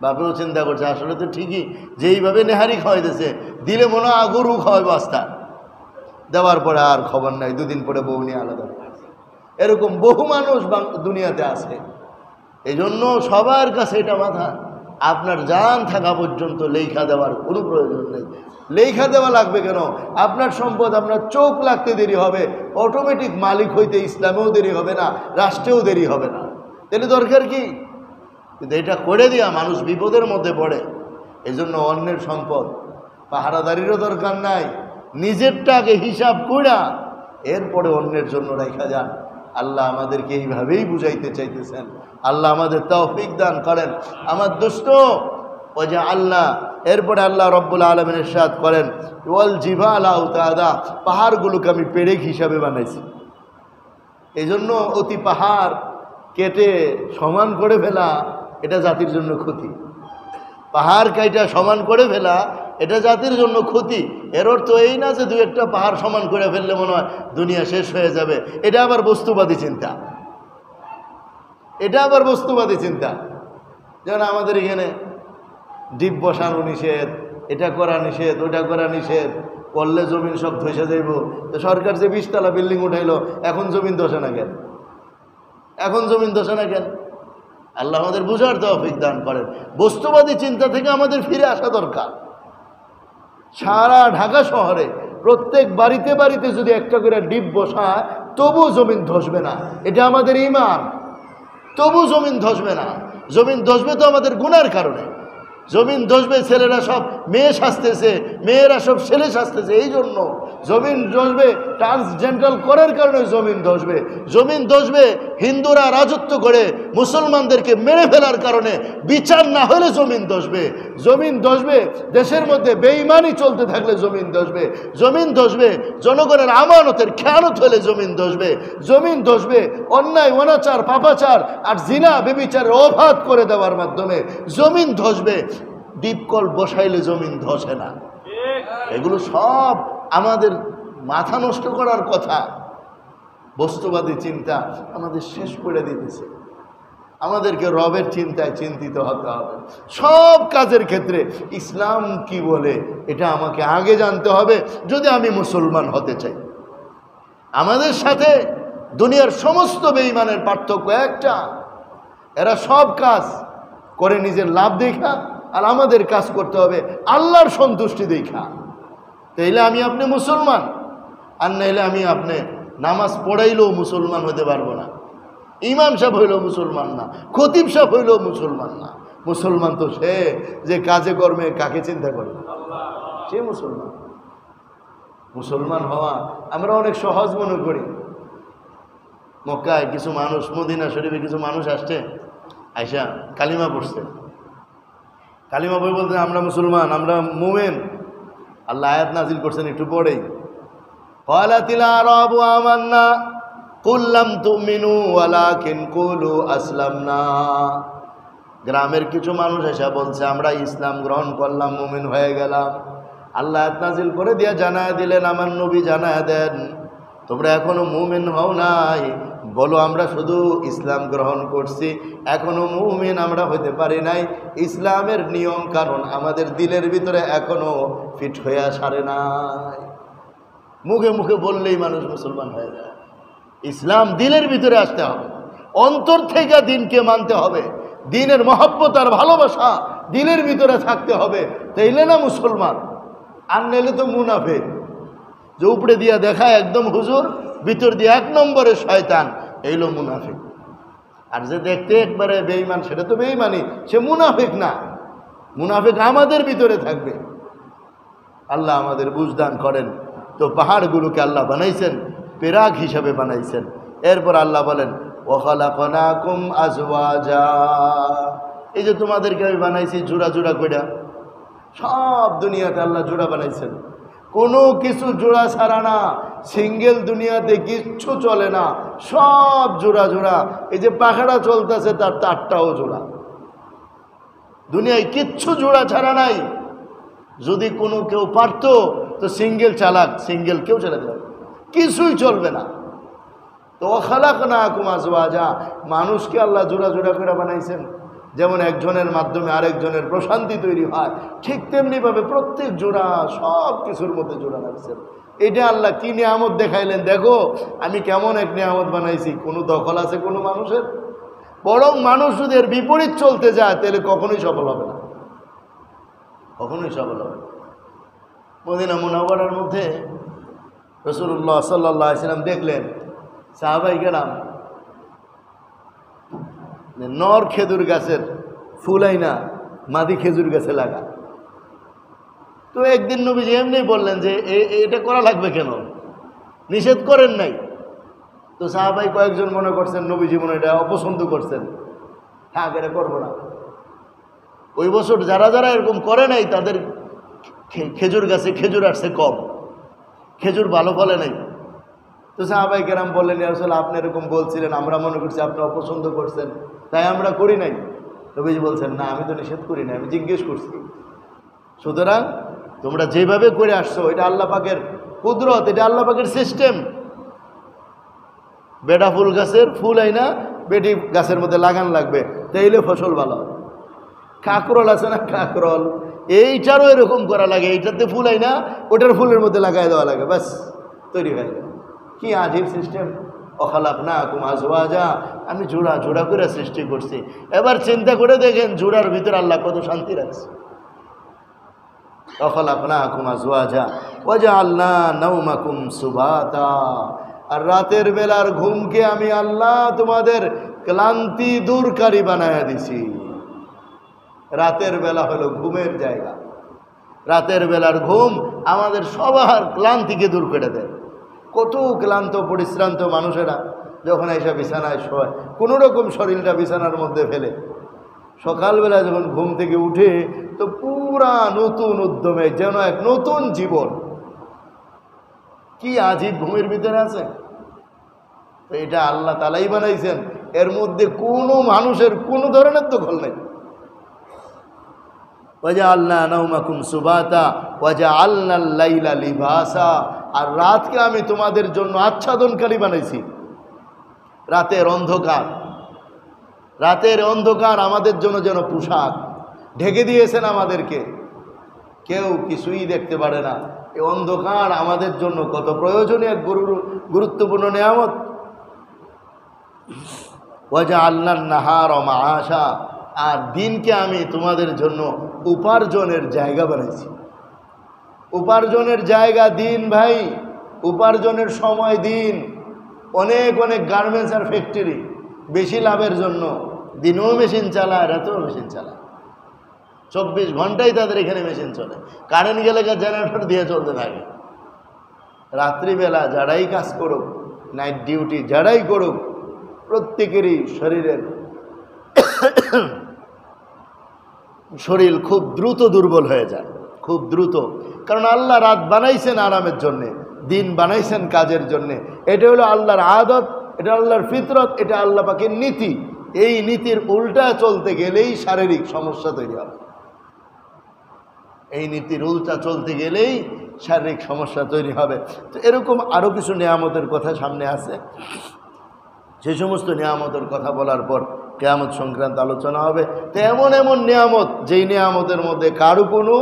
A: বাপেও চিন্তা করছে আসলে তো ঠিকই, যেইভাবে নেহারি খাওয়াইতেছে দিলে মনে হয় গরু খাওয়াই বাস্তা, দেওয়ার পরে আর খবর নাই, 2 দিন পরে বউ নিয়ে আলাদা। এরকম বহু মানুষ দুনিয়াতে আছে। এই জন্য সবার কাছে এটা মাথা, আপনার জান থাকা পর্যন্ত লেখা দেওয়ার কোনো প্রয়োজন নেই। লেখা দেওয়া লাগবে কেন? আপনার সম্পদ আপনার চোখ লাগতে দেরি হবে, অটোমেটিক মালিক হইতে ইসলামেও দেরি হবে না, রাষ্ট্রেও দেরি হবে না। তাহলে দরকার কি? কিন্তু এটা করে দিয়া মানুষ বিপদের মধ্যে পড়ে। এই জন্য অন্যের সম্পদ পাহারাদারিরও দরকার নাই, নিজেরটাকে হিসাব কইরা এরপরে অন্যের জন্য রাখা যান। আল্লাহ আমাদেরকে এইভাবেই বুঝাইতে চাইতেছেন। আল্লাহ আমাদের তৌফিক দান করেন। আমার দোস্ত ওই যে আল্লাহ, এরপরে আল্লাহ রব্বুল আলামিন ইরশাদ করেন, ওয়াল জিবালা আওতাদা, পাহাড়গুলোকে আমি পেরেক হিসাবে বানাইছি। এই জন্য অতি পাহাড় কেটে সমান করে ফেলা এটা জাতির জন্য ক্ষতি। পাহাড় কাইটা সমান করে ফেলা এটা জাতির জন্য ক্ষতি। এর অর্থ এই না যে দুই একটা পাহাড় সমান করে ফেললে মনে হয় দুনিয়া শেষ হয়ে যাবে। এটা আবার বস্তুবাদী চিন্তা, এটা আবার বস্তুবাদী চিন্তা। যেমন আমাদের এখানে ডিপ বসানো নিষেধ, এটা করা নিষেধ, ওটা করা নিষেধ, করলে জমিন সব ধসে যাইব। তো সরকার যে 20 তলা বিল্ডিং উঠাইলো, এখন জমিন ধসে না কেন? এখন জমিন ধসে না কেন? আল্লাহ আমাদের বুঝার তৌফিক দান করেন। বস্তুবাদী চিন্তা থেকে আমাদের ফিরে আসা দরকার। সারা ঢাকা শহরে প্রত্যেক বাড়িতে বাড়িতে যদি একটা করে ডিপ বসায়, তবু জমিন ধসবে না। এটা আমাদের ঈমান। তবু জমিন ধসবে না। জমিন ধসবে তো আমাদের গুনার কারণে। জমিন ধসবে, ছেলেরা সব মেয়ে সাজতেছে, মেয়েরা সব ছেলে সাজতেছে, এই জন্য জমিন ধসবে। ট্রান্সজেন্ডার করার কারণে জমিন ধসবে। জমিন ধসবে হিন্দুরা রাজত্ব করে মুসলমানদেরকে মেরে ফেলার কারণে, বিচার না হলে জমিন ধসবে। জমিন ধসবে দেশের মধ্যে বেঈমানি চলতে থাকলে জমিন ধসবে। জমিন ধসবে জনগণের আমানতের খেয়ানত হলে জমিন ধসবে। জমিন ধসবে অন্যায় অনাচার পাপাচার আর জিনা বেবিচারের অবাধ করে দেওয়ার মাধ্যমে জমিন ধসবে। ডিপকল বসাইলে জমিন ধসে না। এগুলো সব আমাদের মাথা নষ্ট করার কথা। বস্তুবাদী চিন্তা আমাদের শেষ করে দিতেছে। আমাদেরকে রবের চিন্তায় চিন্তিত হতে হবে সব কাজের ক্ষেত্রে। ইসলাম কি বলে এটা আমাকে আগে জানতে হবে যদি আমি মুসলমান হতে চাই। আমাদের সাথে দুনিয়ার সমস্ত বেঈমানের পার্থক্য একটা, এরা সব কাজ করে নিজের লাভ দেখা, আর আমাদের কাজ করতে হবে আল্লাহর সন্তুষ্টি দেখা। তাইলে আমি আপনি মুসলমান, আর নাইলে আমি আপনি নামাজ পড়াইলেও মুসলমান হতে পারবো না। ইমাম সাহেব হইলেও মুসলমান না, খতিব সাহেব হইলেও মুসলমান না। মুসলমান তো সে যে কাজে কর্মে কাকে চিন্তা করে, সে মুসলমান। মুসলমান হওয়া আমরা অনেক সহজ মনে করি। মক্কায় কিছু মানুষ, মদিনা শরীফে কিছু মানুষ আসছে, আইসা কালিমা পড়ছে। কালিমা বই বলতে আমরা মুসলমান, আমরা মুমিন। আল্লাহ আয়াত নাজিল করছেন একটু পরেই, ক্বালাতিল আরাবু আমান্না কুল লাম তুমিনু ওয়ালাকিন কুলু আসলামনা। গ্রামের কিছু মানুষ এসে বলছে আমরা ইসলাম গ্রহণ করলাম, মুমিন হয়ে গেলাম। আল্লাহ আয়াত নাজিল করে দিয়া জানায় দিলেন, আমার নবী জানায় দেন তোমরা এখনো মুমিন হও নাই, বলো আমরা শুধু ইসলাম গ্রহণ করছি, এখনো মুমিন আমরা হইতে পারি নাই। ইসলামের নিয়ম কারণ আমাদের দিলের ভিতরে এখনো ফিট হয়ে সারে নাই। মুখে মুখে বললেই মানুষ মুসলমান হয়ে যায়। ইসলাম দিলের ভিতরে আসতে হবে, অন্তর থেকে দিনকে মানতে হবে। দিনের মহব্বত আর ভালোবাসা দিলের ভিতরে থাকতে হবে, তাইলে না মুসলমান। আর নাইলে তো মুনাফিক, যে উপরে দিয়া দেখায় একদম হুজুর, ভিতর দিয়ে 1 নম্বরে শয়তান, এইলো মুনাফিক। আর যে দেখতে একবারে বেঈমান, সেটা তো বেঈমানি, সে মুনাফিক না। মুনাফিক আমাদের ভিতরে থাকবে। আল্লাহ আমাদের বুঝদান করেন। তো পাহাড়গুলোকে আল্লাহ বানাইছেন, পেরাক হিসাবে বানাইছেন। এরপর আল্লাহ বলেন ওয়া খালাকনাকুম আজওয়াজা, এই যে তোমাদেরকে আমি বানাইছি জোড়া জোড়া কইরা। সব দুনিয়াতে আল্লাহ জোড়া বানাইছেন, কোনো কিছু জোড়া ছাড়া না। সিঙ্গেল দুনিয়াতে কিচ্ছু চলে না, সব জোড়া জোড়া। এই যে পাখাটা চলতেছে তার তারটাও জোড়া। দুনিয়ায় কিচ্ছু জোড়া ছাড়া নাই। যদি কোনো কেউ পারতো তো সিঙ্গেল চালাক, সিঙ্গেল কেউ চালাতে পারবে, কিছুই চলবে না। তো খালাকনাকুম আজওয়াজা, মানুষকে আল্লাহ জোড়া জোড়া করে বানাইছেন। যেমন একজনের মাধ্যমে আরেকজনের প্রশান্তি তৈরি হয়, ঠিক তেমনিভাবে প্রত্যেক জোড়া সব কিছুর মধ্যে জোড়া রাখছেন। এটা আল্লাহ কি নিয়ামত দেখাইলেন, দেখো আমি কেমন এক নিয়ামত বানাইছি। কোনো দখল আছে কোনো মানুষের? বরং মানুষ যদি এর বিপরীত চলতে যায় তাহলে কখনোই সফল হবে না, কখনোই সফল হবে না। মদিনা মুনাওয়ারার মধ্যে রাসূলুল্লাহ সাল্লাল্লাহু আলাইহি ওয়াসাল্লাম দেখলেন সাহাবায়ে কেরাম নর খেজুর গাছের ফুলাই না মাদি খেজুর গাছে লাগা। তো একদিন নবীজি এমনি বললেন যে এটা করা লাগবে কেন, নিষেধ করেন নাই। তো সাহাবাই কয়েকজন মনে করছেন নবীজি মনে এটা অপছন্দ করছেন, থাক এটা করবো না। ওই বছর যারা যারা এরকম করে নাই তাদের খেজুর গাছে খেজুর আসছে কম, খেজুর ভালো ফলে নাই। তো সাহাবাই কেরাম বললেন ইয়া রাসূলুল্লাহ আপনি এরকম বলছিলেন, আমরা মনে করছি আপনি অপছন্দ করছেন, তাই আমরা করি নাই। নবীজি বলছেন না আমি তো নিষেধ করি না, আমি জিজ্ঞেস করছি। সুতরাং তোমরা যেভাবে করে আসছো এটা আল্লাহ পাকের কুদরত, এটা আল্লাহ পাকের সিস্টেম। বেডা ফুল গাছের ফুল আইনা বেটি গাছের মধ্যে লাগান লাগবে, তাইলে ফসল ভালো হবে। কাকরল আছে না, কাকরল এইটারও এরকম করা লাগে, এইটাতে ফুল আইনা ওটার ফুলের মধ্যে লাগাই দেওয়া লাগে, ব্যাস তৈরি হয়ে যায়। কি আজীব সিস্টেম। ওয়াখালাকনাকুম আজওয়াজা, আমি জোড়া জোড়া করে সৃষ্টি করছি। এবার চিন্তা করে দেখেন জোড়ার ভিতরে আল্লাহ কত শান্তি রাখছে। ওয়াখালাকনাকুম আজওয়াজা ওয়াজআলনা নাওমাকুম সুবাতা, আর রাতের বেলার ঘুমকে আমি আল্লাহ তোমাদের ক্লান্তি দূরকারী বানায়া দিছি। রাতের বেলা হলো ঘুমের জায়গা। রাতের বেলার ঘুম আমাদের সবার ক্লান্তিকে দূর করে দেয়। কত ক্লান্ত পরিশ্রান্ত মানুষেরা যখন এসে বিছানায় শোয়, কোনো রকম শরীরটা বিছানার মধ্যে ফেলে, সকালবেলা যখন ঘুম থেকে উঠে তো পুরা নতুন উদ্যমে, যেন এক নতুন জীবন। কি আজীব ঘুমের ভিতরে আছে। তো এটা আল্লাহ তাআলাই বানাইছেন, এর মধ্যে কোনো মানুষের কোনো ধরনের দখল নেই। ওয়াজআলনা নাওমাকুম সুবাতা ওয়াজআলনাল লাইলা লিবাসা, আর রাতকে আমি তোমাদের জন্য আচ্ছাদনকারী বানাইছি। রাতের অন্ধকার, রাতের অন্ধকার আমাদের জন্য যেন পোশাক, ঢেকে দিয়েছেন আমাদেরকে, কেউ কিছুই দেখতে পারে না। এই অন্ধকার আমাদের জন্য কত প্রয়োজনীয় এক গুরুত্বপূর্ণ নিয়ামত। ওয়াজআলনান নাহারা মাআশা, আর দিনকে আমি তোমাদের জন্য উপার্জনের জায়গা বানাইছি। উপার্জনের জায়গা দিন ভাই, উপার্জনের সময় দিন। অনেক অনেক গার্মেন্টস আর ফ্যাক্টরি বেশি লাভের জন্য দিনেও মেশিন চালায়, রাতেও মেশিন চালায়। 24 ঘন্টাই তাদের এখানে মেশিন চলে। কারেন্ট গেলে জেনারেটর দিয়ে চলতে থাকে। রাত্রিবেলা যারাই কাজ করুক, নাইট ডিউটি যারাই করুক, প্রত্যেকেরই শরীর খুব দ্রুত দুর্বল হয়ে যায়, খুব দ্রুত। কারণ আল্লাহ রাত বানাইছেন আরামের জন্যে, দিন বানাইছেন কাজের জন্যে। এটা হলো আল্লাহর আদত, এটা আল্লাহর ফিতরত, এটা আল্লাহ পাকের নীতি। এই নীতির উল্টা চলতে গেলেই শারীরিক সমস্যা তৈরি হবে। এই নীতির উল্টা চলতে গেলেই শারীরিক সমস্যা তৈরি হবে। তো এরকম আরও কিছু নিয়ামতের কথা সামনে আছে। সেই সমস্ত নিয়ামতের কথা বলার পর কিয়ামত সংক্রান্ত আলোচনা হবে। তো এমন এমন নিয়ামত, যেই নিয়ামতের মধ্যে কারো কোনো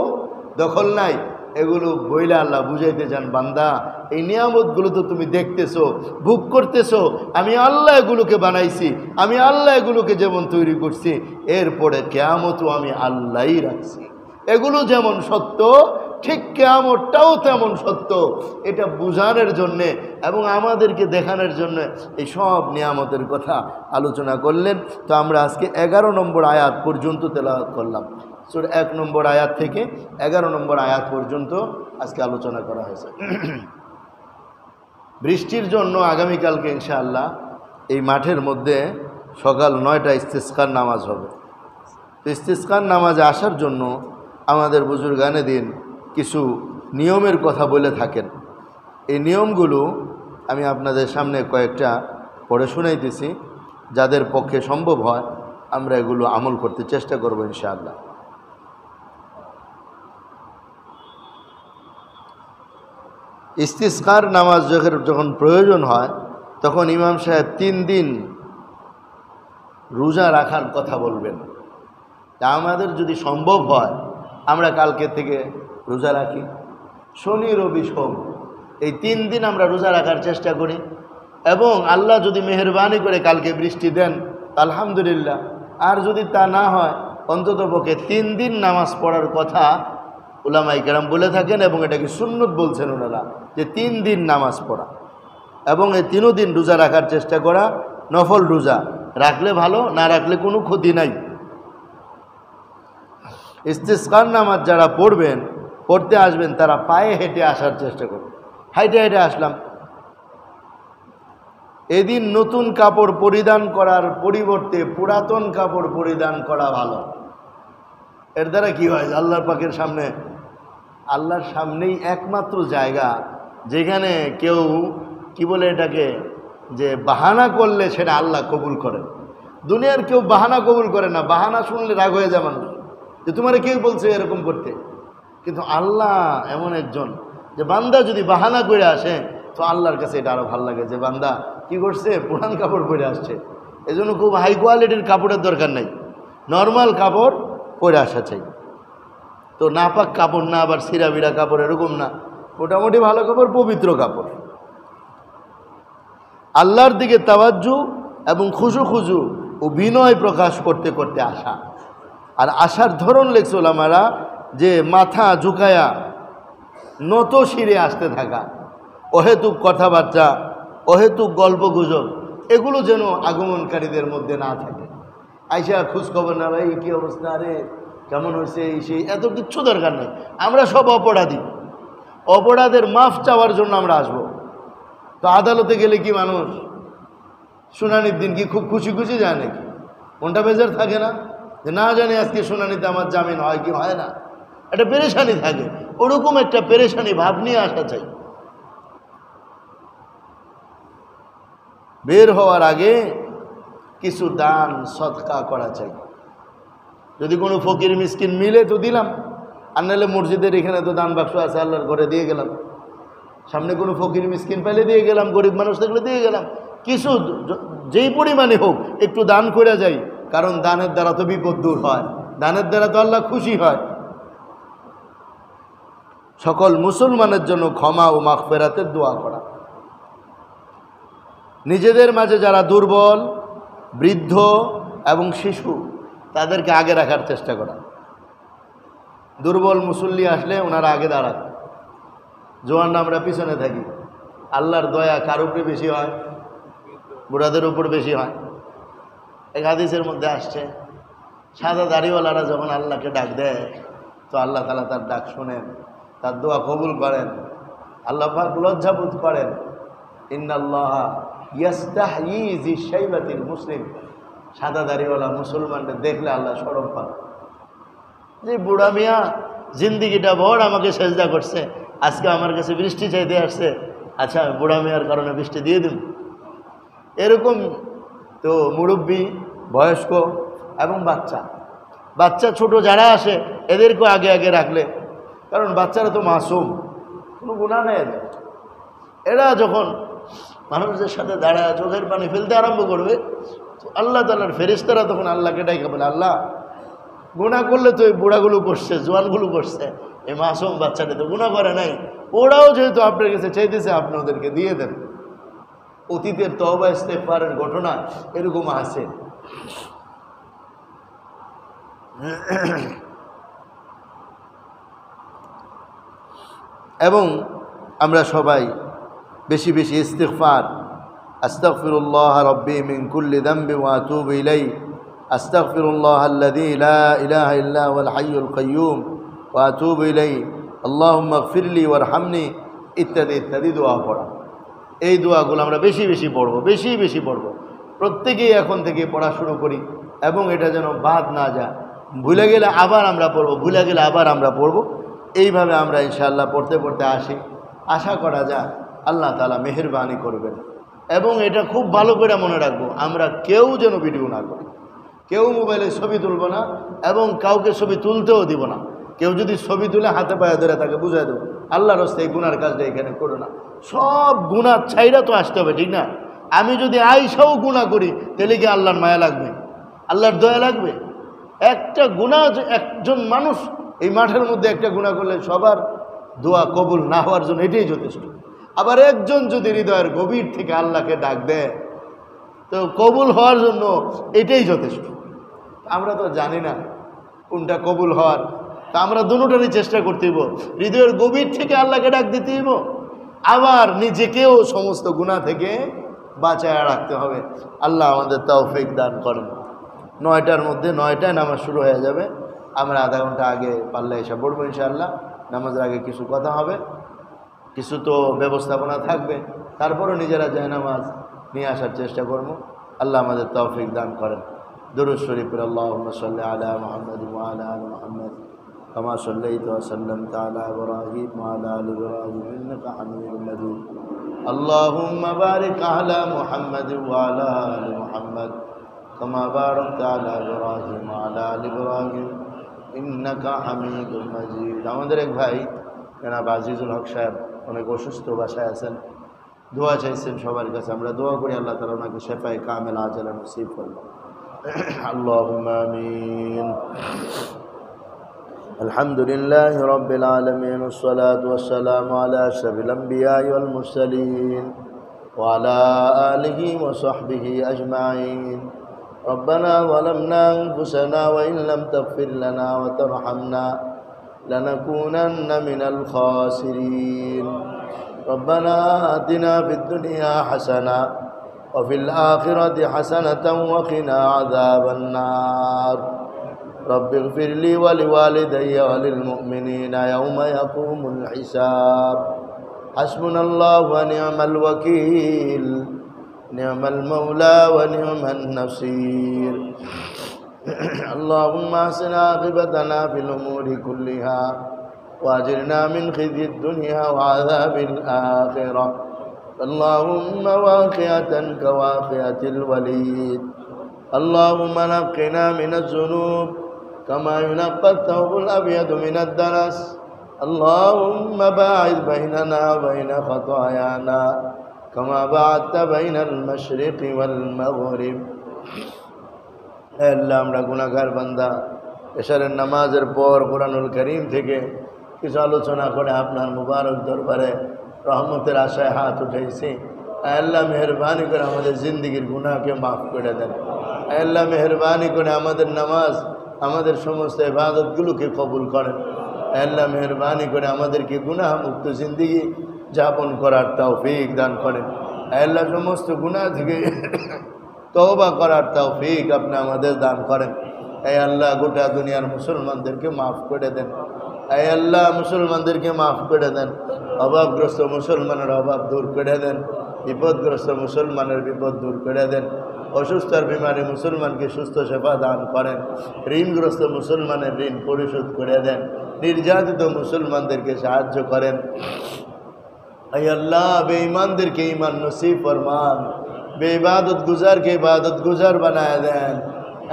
A: দখল নাই, এগুলো বইলে আল্লাহ বুঝাইতে চান, বান্দা এই নিয়ামতগুলো তো তুমি দেখতেছো, ভোগ করতেছো, আমি আল্লাহ এগুলোকে বানাইছি, আমি আল্লাহ এগুলোকে যেমন তৈরি করছি, এরপরে কিয়ামতও আমি আল্লাহই রাখছি। এগুলো যেমন সত্য, ঠিক কিয়ামতটাও তেমন সত্য। এটা বুঝানোর জন্যে এবং আমাদেরকে দেখানোর জন্য এই সব নিয়ামতের কথা আলোচনা করলেন। তো আমরা আজকে 11 নম্বর আয়াত পর্যন্ত তেলাওয়াত করলাম। সূরা 1 নম্বর আয়াত থেকে 11 নম্বর আয়াত পর্যন্ত আজকে আলোচনা করা হয়েছে। বৃষ্টির জন্য আগামীকালকে ইনশাআল্লাহ এই মাঠের মধ্যে সকাল 9টায় ইস্তিসকার নামাজ হবে। তো ইস্তিসকার নামাজে আসার জন্য আমাদের বুজুর্গানে দিন কিছু নিয়মের কথা বলে থাকেন। এই নিয়মগুলো আমি আপনাদের সামনে কয়েকটা পড়ে শোনাইতেছি, যাদের পক্ষে সম্ভব হয় আমরা এগুলো আমল করতে চেষ্টা করব ইনশাআল্লাহ। ইস্তিসকার নামাজ যখন প্রয়োজন হয় তখন ইমাম সাহেব 3 দিন রোজা রাখার কথা বলবেন। তা আমাদের যদি সম্ভব হয় আমরা কালকে থেকে রোজা রাখি, শনি রবি সোম এই 3 দিন আমরা রোজা রাখার চেষ্টা করি। এবং আল্লাহ যদি মেহেরবানি করে কালকে বৃষ্টি দেন আলহামদুলিল্লাহ, আর যদি তা না হয় অন্ততপক্ষে 3 দিন নামাজ পড়ার কথা উলামায়ে কেরাম বলে থাকেন, এবং এটাকে সুন্নত বলছেন ওনারা, যে 3 দিন নামাজ পড়া এবং এই 3 দিন রোজা রাখার চেষ্টা করা। নফল রোজা রাখলে ভালো, না রাখলে কোনো ক্ষতি নাই। ইস্তিসকার নামাজ যারা পড়বেন, পড়তে আসবেন, তারা পায়ে হেঁটে আসার চেষ্টা করবেন। হাইটে হেঁটে আসলাম, এদিন নতুন কাপড় পরিধান করার পরিবর্তে পুরাতন কাপড় পরিধান করা ভালো। এর দ্বারা কি হয়, আল্লাহর পাকের সামনে, আল্লাহর সামনেই একমাত্র জায়গা যেখানে কেউ কি বলে এটাকে, যে বাহানা করলে সেটা আল্লাহ কবুল করেন। দুনিয়ার কেউ বাহানা কবুল করে না, বাহানা শুনলে রাগ হয়ে যায় মানুষ, যে তোমার কেউ বলছে এরকম করতে। কিন্তু আল্লাহ এমন একজন যে বান্দা যদি বাহানা করে আসে তো আল্লাহর কাছে এটা আরো ভালো লাগে, যে বান্দা কি করছে, পুরান কাপড় পরে আসছে। এজন্য খুব হাই কোয়ালিটির কাপড়ের দরকার নাই, নর্মাল কাপড় পরে আসা চাই। তো নাপাক কাপড় না, আবার সিরা বিরা কাপড় এরকম না, মোটামুটি ভালো কাপড়, পবিত্র কাপড়। আল্লাহর দিকে তাওয়াজ্জু এবং খুজু ও বিনয় প্রকাশ করতে করতে আসা। আর আসার ধরন লেখছে ওলামারা, যে মাথা ঝুঁকায়া নত শিরে আসতে থাকা, অহেতুক কথাবার্তা, অহেতুক গল্পগুজব এগুলো যেন আগমনকারীদের মধ্যে না থাকে। আইসা খোঁজখবর না, ভাই কী অবস্থা, আরে কেমন হয়েছে, এই সেই, এত কিচ্ছু দরকার নেই। আমরা সব অপরাধী, অপরাধের মাফ চাওয়ার জন্য আমরা আসব। তো আদালতে গেলে কি মানুষ শুনানির দিন কি খুব খুশি খুশি যায় নাকি? মনটা বেজার থাকে না, যে না জানি আজকে শুনানিতে আমার জামিন হয় কি হয় না, একটা পেরেশানি থাকে। ওরকম একটা পেরেশানি ভাব নিয়ে আসা চাই। বের হওয়ার আগে কিছু দান সদকা করা চাই। যদি কোনো ফকির মিসকিন মিলে তো দিলাম, আর নাহলে মসজিদের এখানে তো দান বাক্স আছে, আল্লাহর ঘরে দিয়ে গেলাম। সামনে কোনো ফকির মিসকিন পেলে দিয়ে গেলাম, গরিব মানুষ থাকলে দিয়ে গেলাম। কিছু যেই পরিমাণে হোক একটু দান করে যাই, কারণ দানের দ্বারা তো বিপদ দূর হয়, দানের দ্বারা তো আল্লাহ খুশি হয়। সকল মুসলমানের জন্য ক্ষমা ও মাগফিরাতের দোয়া করা। নিজেদের মাঝে যারা দুর্বল, বৃদ্ধ এবং শিশু, তাদেরকে আগে রাখার চেষ্টা করা। দুর্বল মুসল্লি আসলে ওনারা আগে দাঁড়ান, জোয়ান আমরা পিছনে থাকি। আল্লাহর দয়া কার উপরে বেশি হয়? বুড়াদের উপর বেশি হয়। এক হাদিসের মধ্যে আসছে, সাদা দাড়িওয়ালারা যখন আল্লাহকে ডাক দেয় তো আল্লাহ তাআলা তার ডাক শোনেন, তার দোয়া কবুল করেন। আল্লাহ পাক লজ্জাবোধ করেন, ইন্নাল্লাহা ইয়াস্তাহয়ী যিশাইবাতিল মুসলিম। সাদা দাড়িওয়ালা মুসলমানদের দেখলে আল্লাহ শরম পান। যে বুড়া মিয়া জিন্দিগিটা ভর আমাকে সেজদা করছে, আজকে আমার কাছে বৃষ্টি চাইতে আসছে, আচ্ছা বুড়া মিয়ার কারণে বৃষ্টি দিয়ে দিন। এরকম তো মুরব্বী, বয়স্ক এবং বাচ্চা ছোট যারা আসে এদেরকেও আগে আগে রাখলে, কারণ বাচ্চারা তো মাসুম, কোনো গুনাহ নেই। এরা যখন মানুষদের সাথে দাঁড়ায় চোখের পানি ফেলতে আরম্ভ করবে, তো আল্লাহ তাআলার ফেরেশতারা তখন আল্লাহকে ডাইকা বলে, আল্লাহ গুনাহ করলে তো এই বুড়াগুলো করছে, জোয়ানগুলো করছে, এই মাসুম বাচ্চাটা তো গুনাহ করে নাই, ওরাও যেহেতু আপনার কাছে চাইতেছে আপনি ওদেরকে দিয়ে দেন। অতীতের তওবা ইস্তেগফারের ঘটনা এরকম আছে। এবং আমরা সবাই বেশি বেশি ইস্তিগফার, আস্তাগফিরুল্লাহ রাব্বি মিন কুল্লি যামবি ওয়া আতুবু ইলাইহি, আস্তাগফিরুল্লাহাল্লাযী লা ইলাহা ইল্লা হুয়াল হাইয়ুল কাইয়্যুম ওয়া আতুবু ইলাইহি, আল্লাহুম্মা ইগফিরলি ওয়ারহামনি ইত্যাদি ইত্যাদি দোয়া পড়া। এই দোয়াগুলো আমরা বেশি বেশি পড়ব। প্রত্যেকেই এখন থেকে পড়া শুরু করি, এবং এটা যেন বাদ না যায়। ভুলে গেলে আবার আমরা পড়ব, এইভাবে আমরা ইনশাআল্লাহ পড়তে পড়তে আসি। আশা করা যায় আল্লাহ তাআলা মেহেরবানি করবেন। এবং এটা খুব ভালো করে মনে রাখবো, আমরা কেউ যেন ভিডিও না করি, কেউ মোবাইলে ছবি তুলব না, এবং কাউকে ছবি তুলতেও দিব না। কেউ যদি ছবি তুলে হাতে পায়ে ধরে তাকে বুঝাই দেবো, আল্লাহর রাস্তে এই গুনার কাজটা এখানে করো না। সব গুনাহ ছাইরা তো আসতে হবে, ঠিক না? আমি যদি আইসাও গুনাহ করি তাহলে কি আল্লাহর মায়া লাগবে, আল্লাহর দয়া লাগবে? একটা গুনাহ, একজন মানুষ এই মাঠের মধ্যে একটা গুনাহ করলে সবার দোয়া কবুল না হওয়ার জন্য এটাই যথেষ্ট। আবার একজন যদি হৃদয়ের গভীর থেকে আল্লাহকে ডাক দেয় তো কবুল হওয়ার জন্য এটাই যথেষ্ট। আমরা তো জানি না কোনটা কবুল হওয়ার, তা আমরা দুটোটারই চেষ্টা করতে হইব। হৃদয়ের গভীর থেকে আল্লাহকে ডাক দিতে হইব, আবার নিজেকেও সমস্ত গুনাহ থেকে বাঁচায় রাখতে হবে। আল্লাহ আমাদের তৌফিক দান করেন। 9টার মধ্যে 9টায় নামাজ শুরু হয়ে যাবে। আমরা আধা ঘন্টা আগে পারলে এসে পড়বো ইনশাআল্লাহ। নামাজের আগে কিছু কথা হবে, কিছু তো ব্যবস্থাপনা থাকবে, তারপরও নিজেরা জায়নামাজ নিয়ে আসার চেষ্টা করব। আল্লাহ আমাদের তৌফিক দান করেন। দুরূদ শরীফ পড়ে আল্লাহুম্মা সাল্লি আলা মুহাম্মাদ ওয়া আলা আলি মুহাম্মাদ কামা সাল্লাইতা ওয়া সাল্লামতা আলা ইব্রাহিম ওয়া আলা আলি ইব্রাহিম ইন্নাকা হামিদুম মাজিদ। আল্লাহুম্মা বারিক আলা মুহাম্মাদ ওয়া আলা আলি মুহাম্মাদ কামা বারাকতা আলা ইব্রাহিম ওয়া আলা আলি ইব্রাহিম ইন্নাকা হামিদুম মাজিদ। আমাদের এক ভাই জনাব আজিজুল হক সাহেব অনেক অসুস্থ, বাসায় আছেন, দোয়া চাইছেন সবার কাছে। আমরা দোয়া করি আল্লাহ তাআলা ওনাকে শেফায়ে কামেল আজলা নসিব করুন। আল্লাহুম্মা আমিন। আলহামদুলিল্লাহি রাব্বিল আলামিন ওয়াস সালাতু ওয়াস সালামু আলা আশরাফিল আমবিয়াই ওয়াল মুরসালিন ওয়া আলা আলিহি ওয়া সাহবিহি আজমাইন। ربنا ظلمنا أنفسنا وإن لم تغفر لنا وترحمنا لنكونن من الخاسرين. ربنا آتنا في الدنيا حسنة وفي الآخرة حسنة وقنا عذاب النار. رب اغفر لي ولوالدي وللمؤمنين يوم يقوم الحساب. حسبنا الله ونعم الوكيل، نعم المولى ونعم النصير. اللهم احسن عاقبتنا في الأمور كلها واجرنا من خزي الدنيا وعذاب الآخرة. اللهم واقعة كواقعة الوليد. اللهم نقنا من الذنوب كما ينقى الثوب الأبيض من الدنس. اللهم باعد بيننا وبين خطايانا كما بعدت بين المشرق والمغرب. আল্লাহ আমরা গুনাহগার বান্দা, এশারের নামাজের পর কোরআনুল কারীম থেকে কিছু আলোচনা করে আপনার মুবারক দরবারে রহমতের আশায় হাত উঠাইছি। আল্লাহ মেহরবানি করে আমাদের জিন্দেগির গুনাহকে মাফ করে দেন। আল্লাহ মেহরবানি করে আমাদের নামাজ, আমাদের সমস্ত ইবাদতগুলোকে কবুল করেন। আল্লাহ মেহরবানি করে আমাদেরকে গুনাহ মুক্ত জিন্দেগি যাপন করার তৌফিক দান করেন। আল্লাহ সমস্ত গুনাহ থেকে তওবা করার তৌফিক আপনি আমাদের দান করেন। এই আল্লাহ গোটা দুনিয়ার মুসলমানদেরকে মাফ করে দেন। এই আল্লাহ মুসলমানদেরকে মাফ করে দেন। অভাবগ্রস্ত মুসলমানের অভাব দূর করে দেন। বিপদগ্রস্ত মুসলমানের বিপদ দূর করে দেন। অসুস্থর বিমারি মুসলমানকে সুস্থ সেবা দান করেন। ঋণগ্রস্ত মুসলমানের ঋণ পরিশোধ করে দেন। নির্যাতিত মুসলমানদেরকে সাহায্য করেন। এই আল্লাহ বেঈমানদেরকে ঈমান নসিব ফরমান। বেইবাদত গুজারকে ইবাদত গুজার বানায় দেন।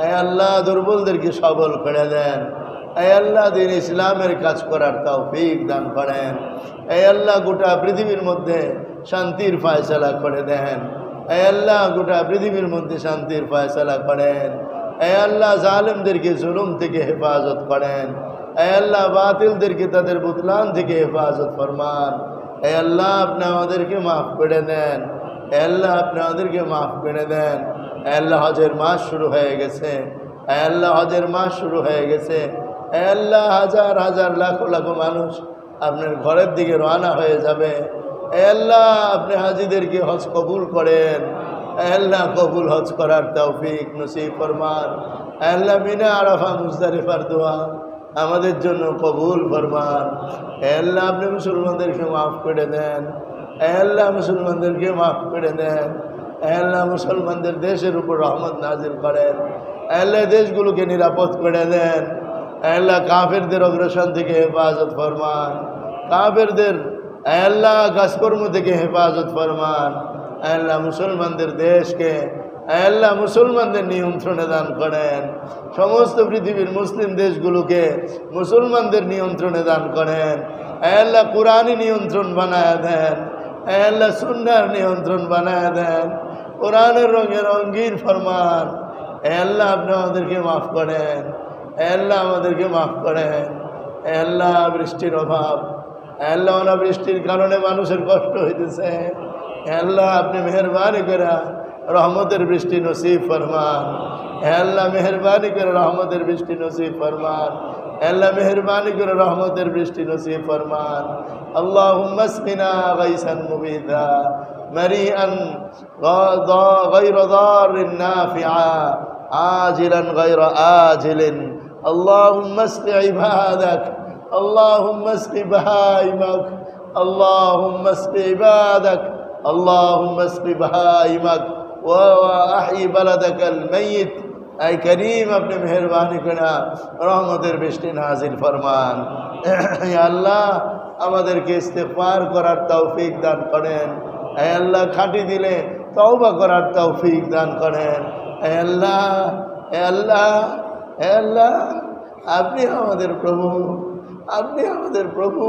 A: এই আল্লাহ দুর্বলদেরকে সবল করে দেন। এই আল্লাহ দিন ইসলামের কাজ করার তৌফিক দান করেন। এই আল্লাহ গোটা পৃথিবীর মধ্যে শান্তির ফয়সালা করে দেন। এই আল্লাহ গোটা পৃথিবীর মধ্যে শান্তির ফয়সালা করেন। এই আল্লাহ জালেমদেরকে জুলুম থেকে হেফাজত করেন। এই আল্লাহ বাতিলদেরকে তাদের বুতলান থেকে হেফাজত ফরমান। এই আল্লাহ আপনি আমাদেরকে মাফ করে দেন। আল্লাহ আপনি আমাদেরকে মাফ করে দেন। আল্লাহ হজের মাস শুরু হয়ে গেছে। আল্লাহ হজের মাস শুরু হয়ে গেছে। আল্লাহ হাজার হাজার লাখো লাখো মানুষ আপনার ঘরের দিকে রওনা হয়ে যাবে। আল্লাহ আপনি হাজিদেরকে হজ কবুল করেন। আল্লাহ কবুল হজ করার তৌফিক নসিব ফরমান। আল্লাহ মিনা আরাফা মুজদালিফার দোয়া আমাদের জন্য কবুল ফরমান। আল্লাহ আপনি মুসলমানদেরকে মাফ করে দেন। আল্লাহ মুসলমানদেরকে মাফ করে দেন। আল্লাহ মুসলমানদের দেশের উপর রহমত নাজিল করেন। আল্লাহ দেশগুলোকে নিরাপদ করে দেন। আল্লাহ কাফেরদের অগ্রসর থেকে হেফাজত ফরমান। কাফেরদের আল্লাহ কাজকর্ম থেকে হেফাজত ফরমান। আল্লাহ মুসলমানদের দেশকে আল্লাহ মুসলমানদের নিয়ন্ত্রণে দান করেন। সমস্ত পৃথিবীর মুসলিম দেশগুলোকে মুসলমানদের নিয়ন্ত্রণে দান করেন। আল্লাহ কুরআনী নিয়ন্ত্রণ বানায় দেন। আল্লাহ সুন্নাহর নিয়ন্ত্রণ বানায় দেন। কোরআনের রঙে রঙিন ফরমান। আল্লাহ আপনি আমাদেরকে মাফ করেন। আল্লাহ আমাদেরকে মাফ করেন। আল্লাহ বৃষ্টির অভাব, আল্লাহ অনাবৃষ্টির কারণে মানুষের কষ্ট হইতেছে। আল্লাহ আপনি মেহরবানি করে রহমতের বৃষ্টি নসিব ফরমান। আল্লাহ মেহরবানি করে রহমতের বৃষ্টি নসিব ফরমান। আল্লাহ মেহরবানি করে রহমতের বৃষ্টি নসিব ফরমান। আল্লাহুম্মা আসকিনা গাইসান মুগীথা মারিআন গায়রা দারিন নাফিআ আজিলান গায়রা আজিলিন اللهم اسق عبادك اللهم اسق بهائمك اللهم اسق عبادك اللهم اسق بهائمك واحيي بلدك الميت اے کریم اپنے مہربانی کرنا রহমতের বৃষ্টি নাজিল ফরমান ইয়া আল্লাহ আমাদেরকে ইস্তিগফার করার তৌফিক দান করেন হে আল্লাহ খাঁটি দিলে তওবা করার তৌফিক দান করেন হে আল্লাহ হে আল্লাহ হে আল্লাহ আপনি আমাদের প্রভু আপনি আমাদের প্রভু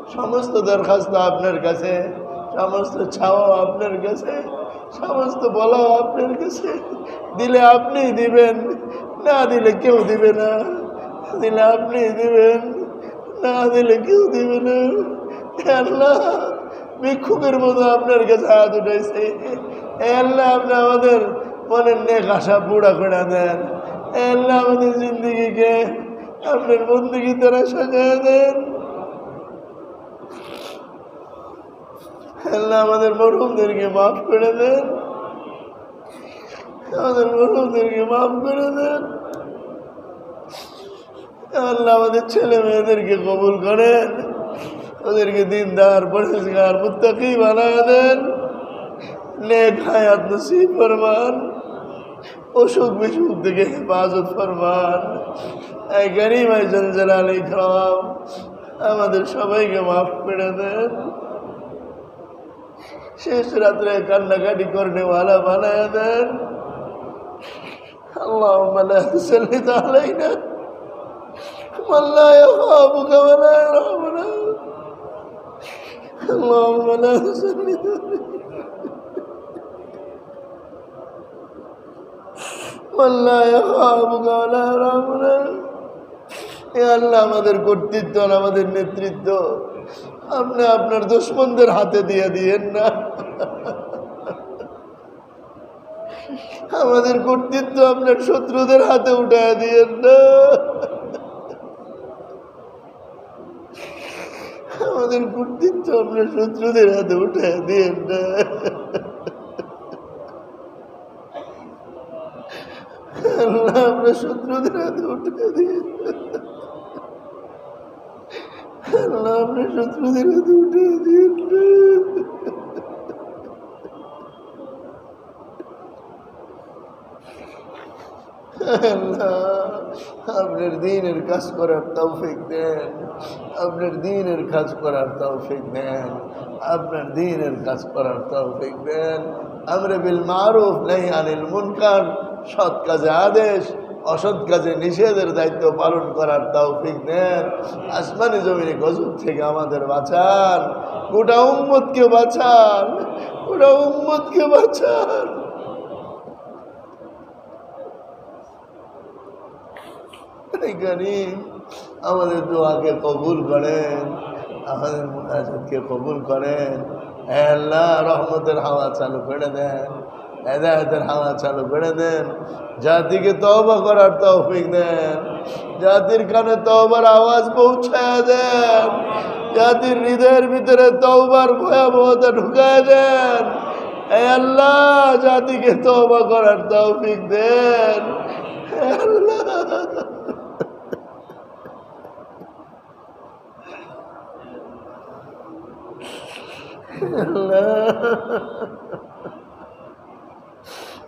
A: সমস্ত দরখাস্ত আপনার কাছে সমস্ত চাওয়া আপনার কাছে সমস্ত বলা আপনার কাছে দিলে আপনি দিবেন না দিলে কেউ দিবে না দিলে আপনি দিবেন না দিলে কেউ দিবে না আল্লাহ ভিক্ষুকের মতো আপনার কাছে হাত উঠাইছে আল্লাহ আপনি আমাদের মনের নেক আশা পুরা করে দেন আল্লাহ আমাদের জিন্দগিকে আপনার বন্দগি দ্বারা সাজিয়ে দেন আল্লাহ আমাদের মরহুমদেরকে মাফ করে দেন আমাদের মরহুমদেরকে মাফ করে দেন আল্লাহ আমাদের ছেলে মেয়েদেরকে কবুল করেন ওদেরকে দিনদার পরেজগার মুত্তাকি বানায় দেন নেক হায়াত নসিব ফরমান অসুখ বিসুখ থেকে হেফাজত ফরমান এই গরিব এই জলজালাল ইকরাম আমাদের সবাইকে মাফ করে দেন শেষ রাত্রে কান্নাকাটি করনেওয়ালা বানায় দেন اللهم لا تسلط علينا من لا يخافك ولا يرحمنا اللهم لا تسلط من لا يخافك ولا يرحمنا يا الله আমাদের কর্তৃত্ব আমাদের নেতৃত্ব আপনি আপনার দুশমনদের হাতে দিয়ে দিয়েন না আমাদের কর্তৃত্ব আপনার শত্রুদের হাতে উঠায় দিয়েন না আমাদের কর্তৃত্ব আপনার শত্রুদের হাতে উঠায় দিয়েন না আল্লাহ আপনার শত্রুদের হাতে উঠায় দিয়েন আল্লাহ আপনার শত্রুদের হাতে উঠায় দিয়েন না আপনার দ্বীনের কাজ করার তৌফিক দেন আপনার দ্বীনের কাজ করার তৌফিক দেন আপনার দ্বীনের কাজ করার তৌফিক দেন আমরে বিল মারুফ নাহি আনিল মুনকার সৎ কাজে আদেশ অসৎ কাজে নিষেধের দায়িত্ব পালন করার তৌফিক দেন আসমানি জমিনে গজব থেকে আমাদের বাঁচান গোটা উম্মতকে বাঁচান গোটা উম্মতকে বাঁচান করিম আমাদের দোয়াকে কবুল করেন আমাদের মুনাজাতকে কবুল করেন হে আল্লাহ রহমতের হাওয়া চালু করে দেন হেদায়েতের হাওয়া চালু করে দেন জাতিকে তওবা করার তৌফিক দেন জাতির কানে তওবার আওয়াজ পৌঁছায় দেন জাতির হৃদয়ের ভিতরে তওবার ভয়াবহতা ঢুকায় দেন হে আল্লাহ জাতিকে তওবা করার তৌফিক দেন হে আল্লাহ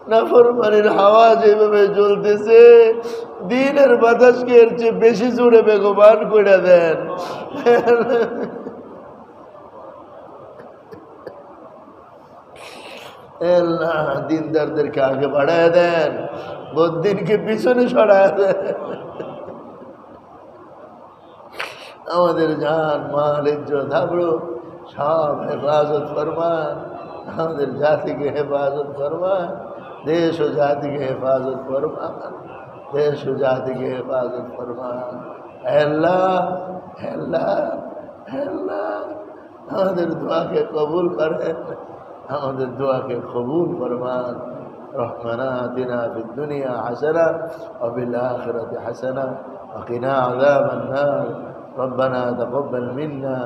A: নাফরমানির হাওয়া যেভাবে জ্বলতেছে দিনের বাতাসকে এর চেয়ে বেশি জোরে বেগবান করে দেন আল্লাহ দিনদারদেরকে আগে বাড়ায় দেন বদ্দিনকে পিছনে সরায় দেন আমাদের জান মাল ইজ্জত আবরু সব হেফাজত ফরমান আমাদের জাতিকে হেফাজত ফরমান দেশ ও জাতিকে হেফাজত ফরমান দেশ ও জাতিকে হেফাজত ফরমান আল্লাহ আল্লাহ আল্লাহ আমাদের দোয়াকে কবুল করেন আমাদের দোয়াকে কবুল ফরমান ربنا آتنا في الدنيا حسنة وفي الآخرة حسنة وقنا عذاب النار ربنا تقبل منا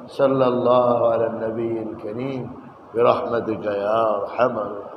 A: صلى الله على النبي الكريم برحمتك يا أرحم الراحمين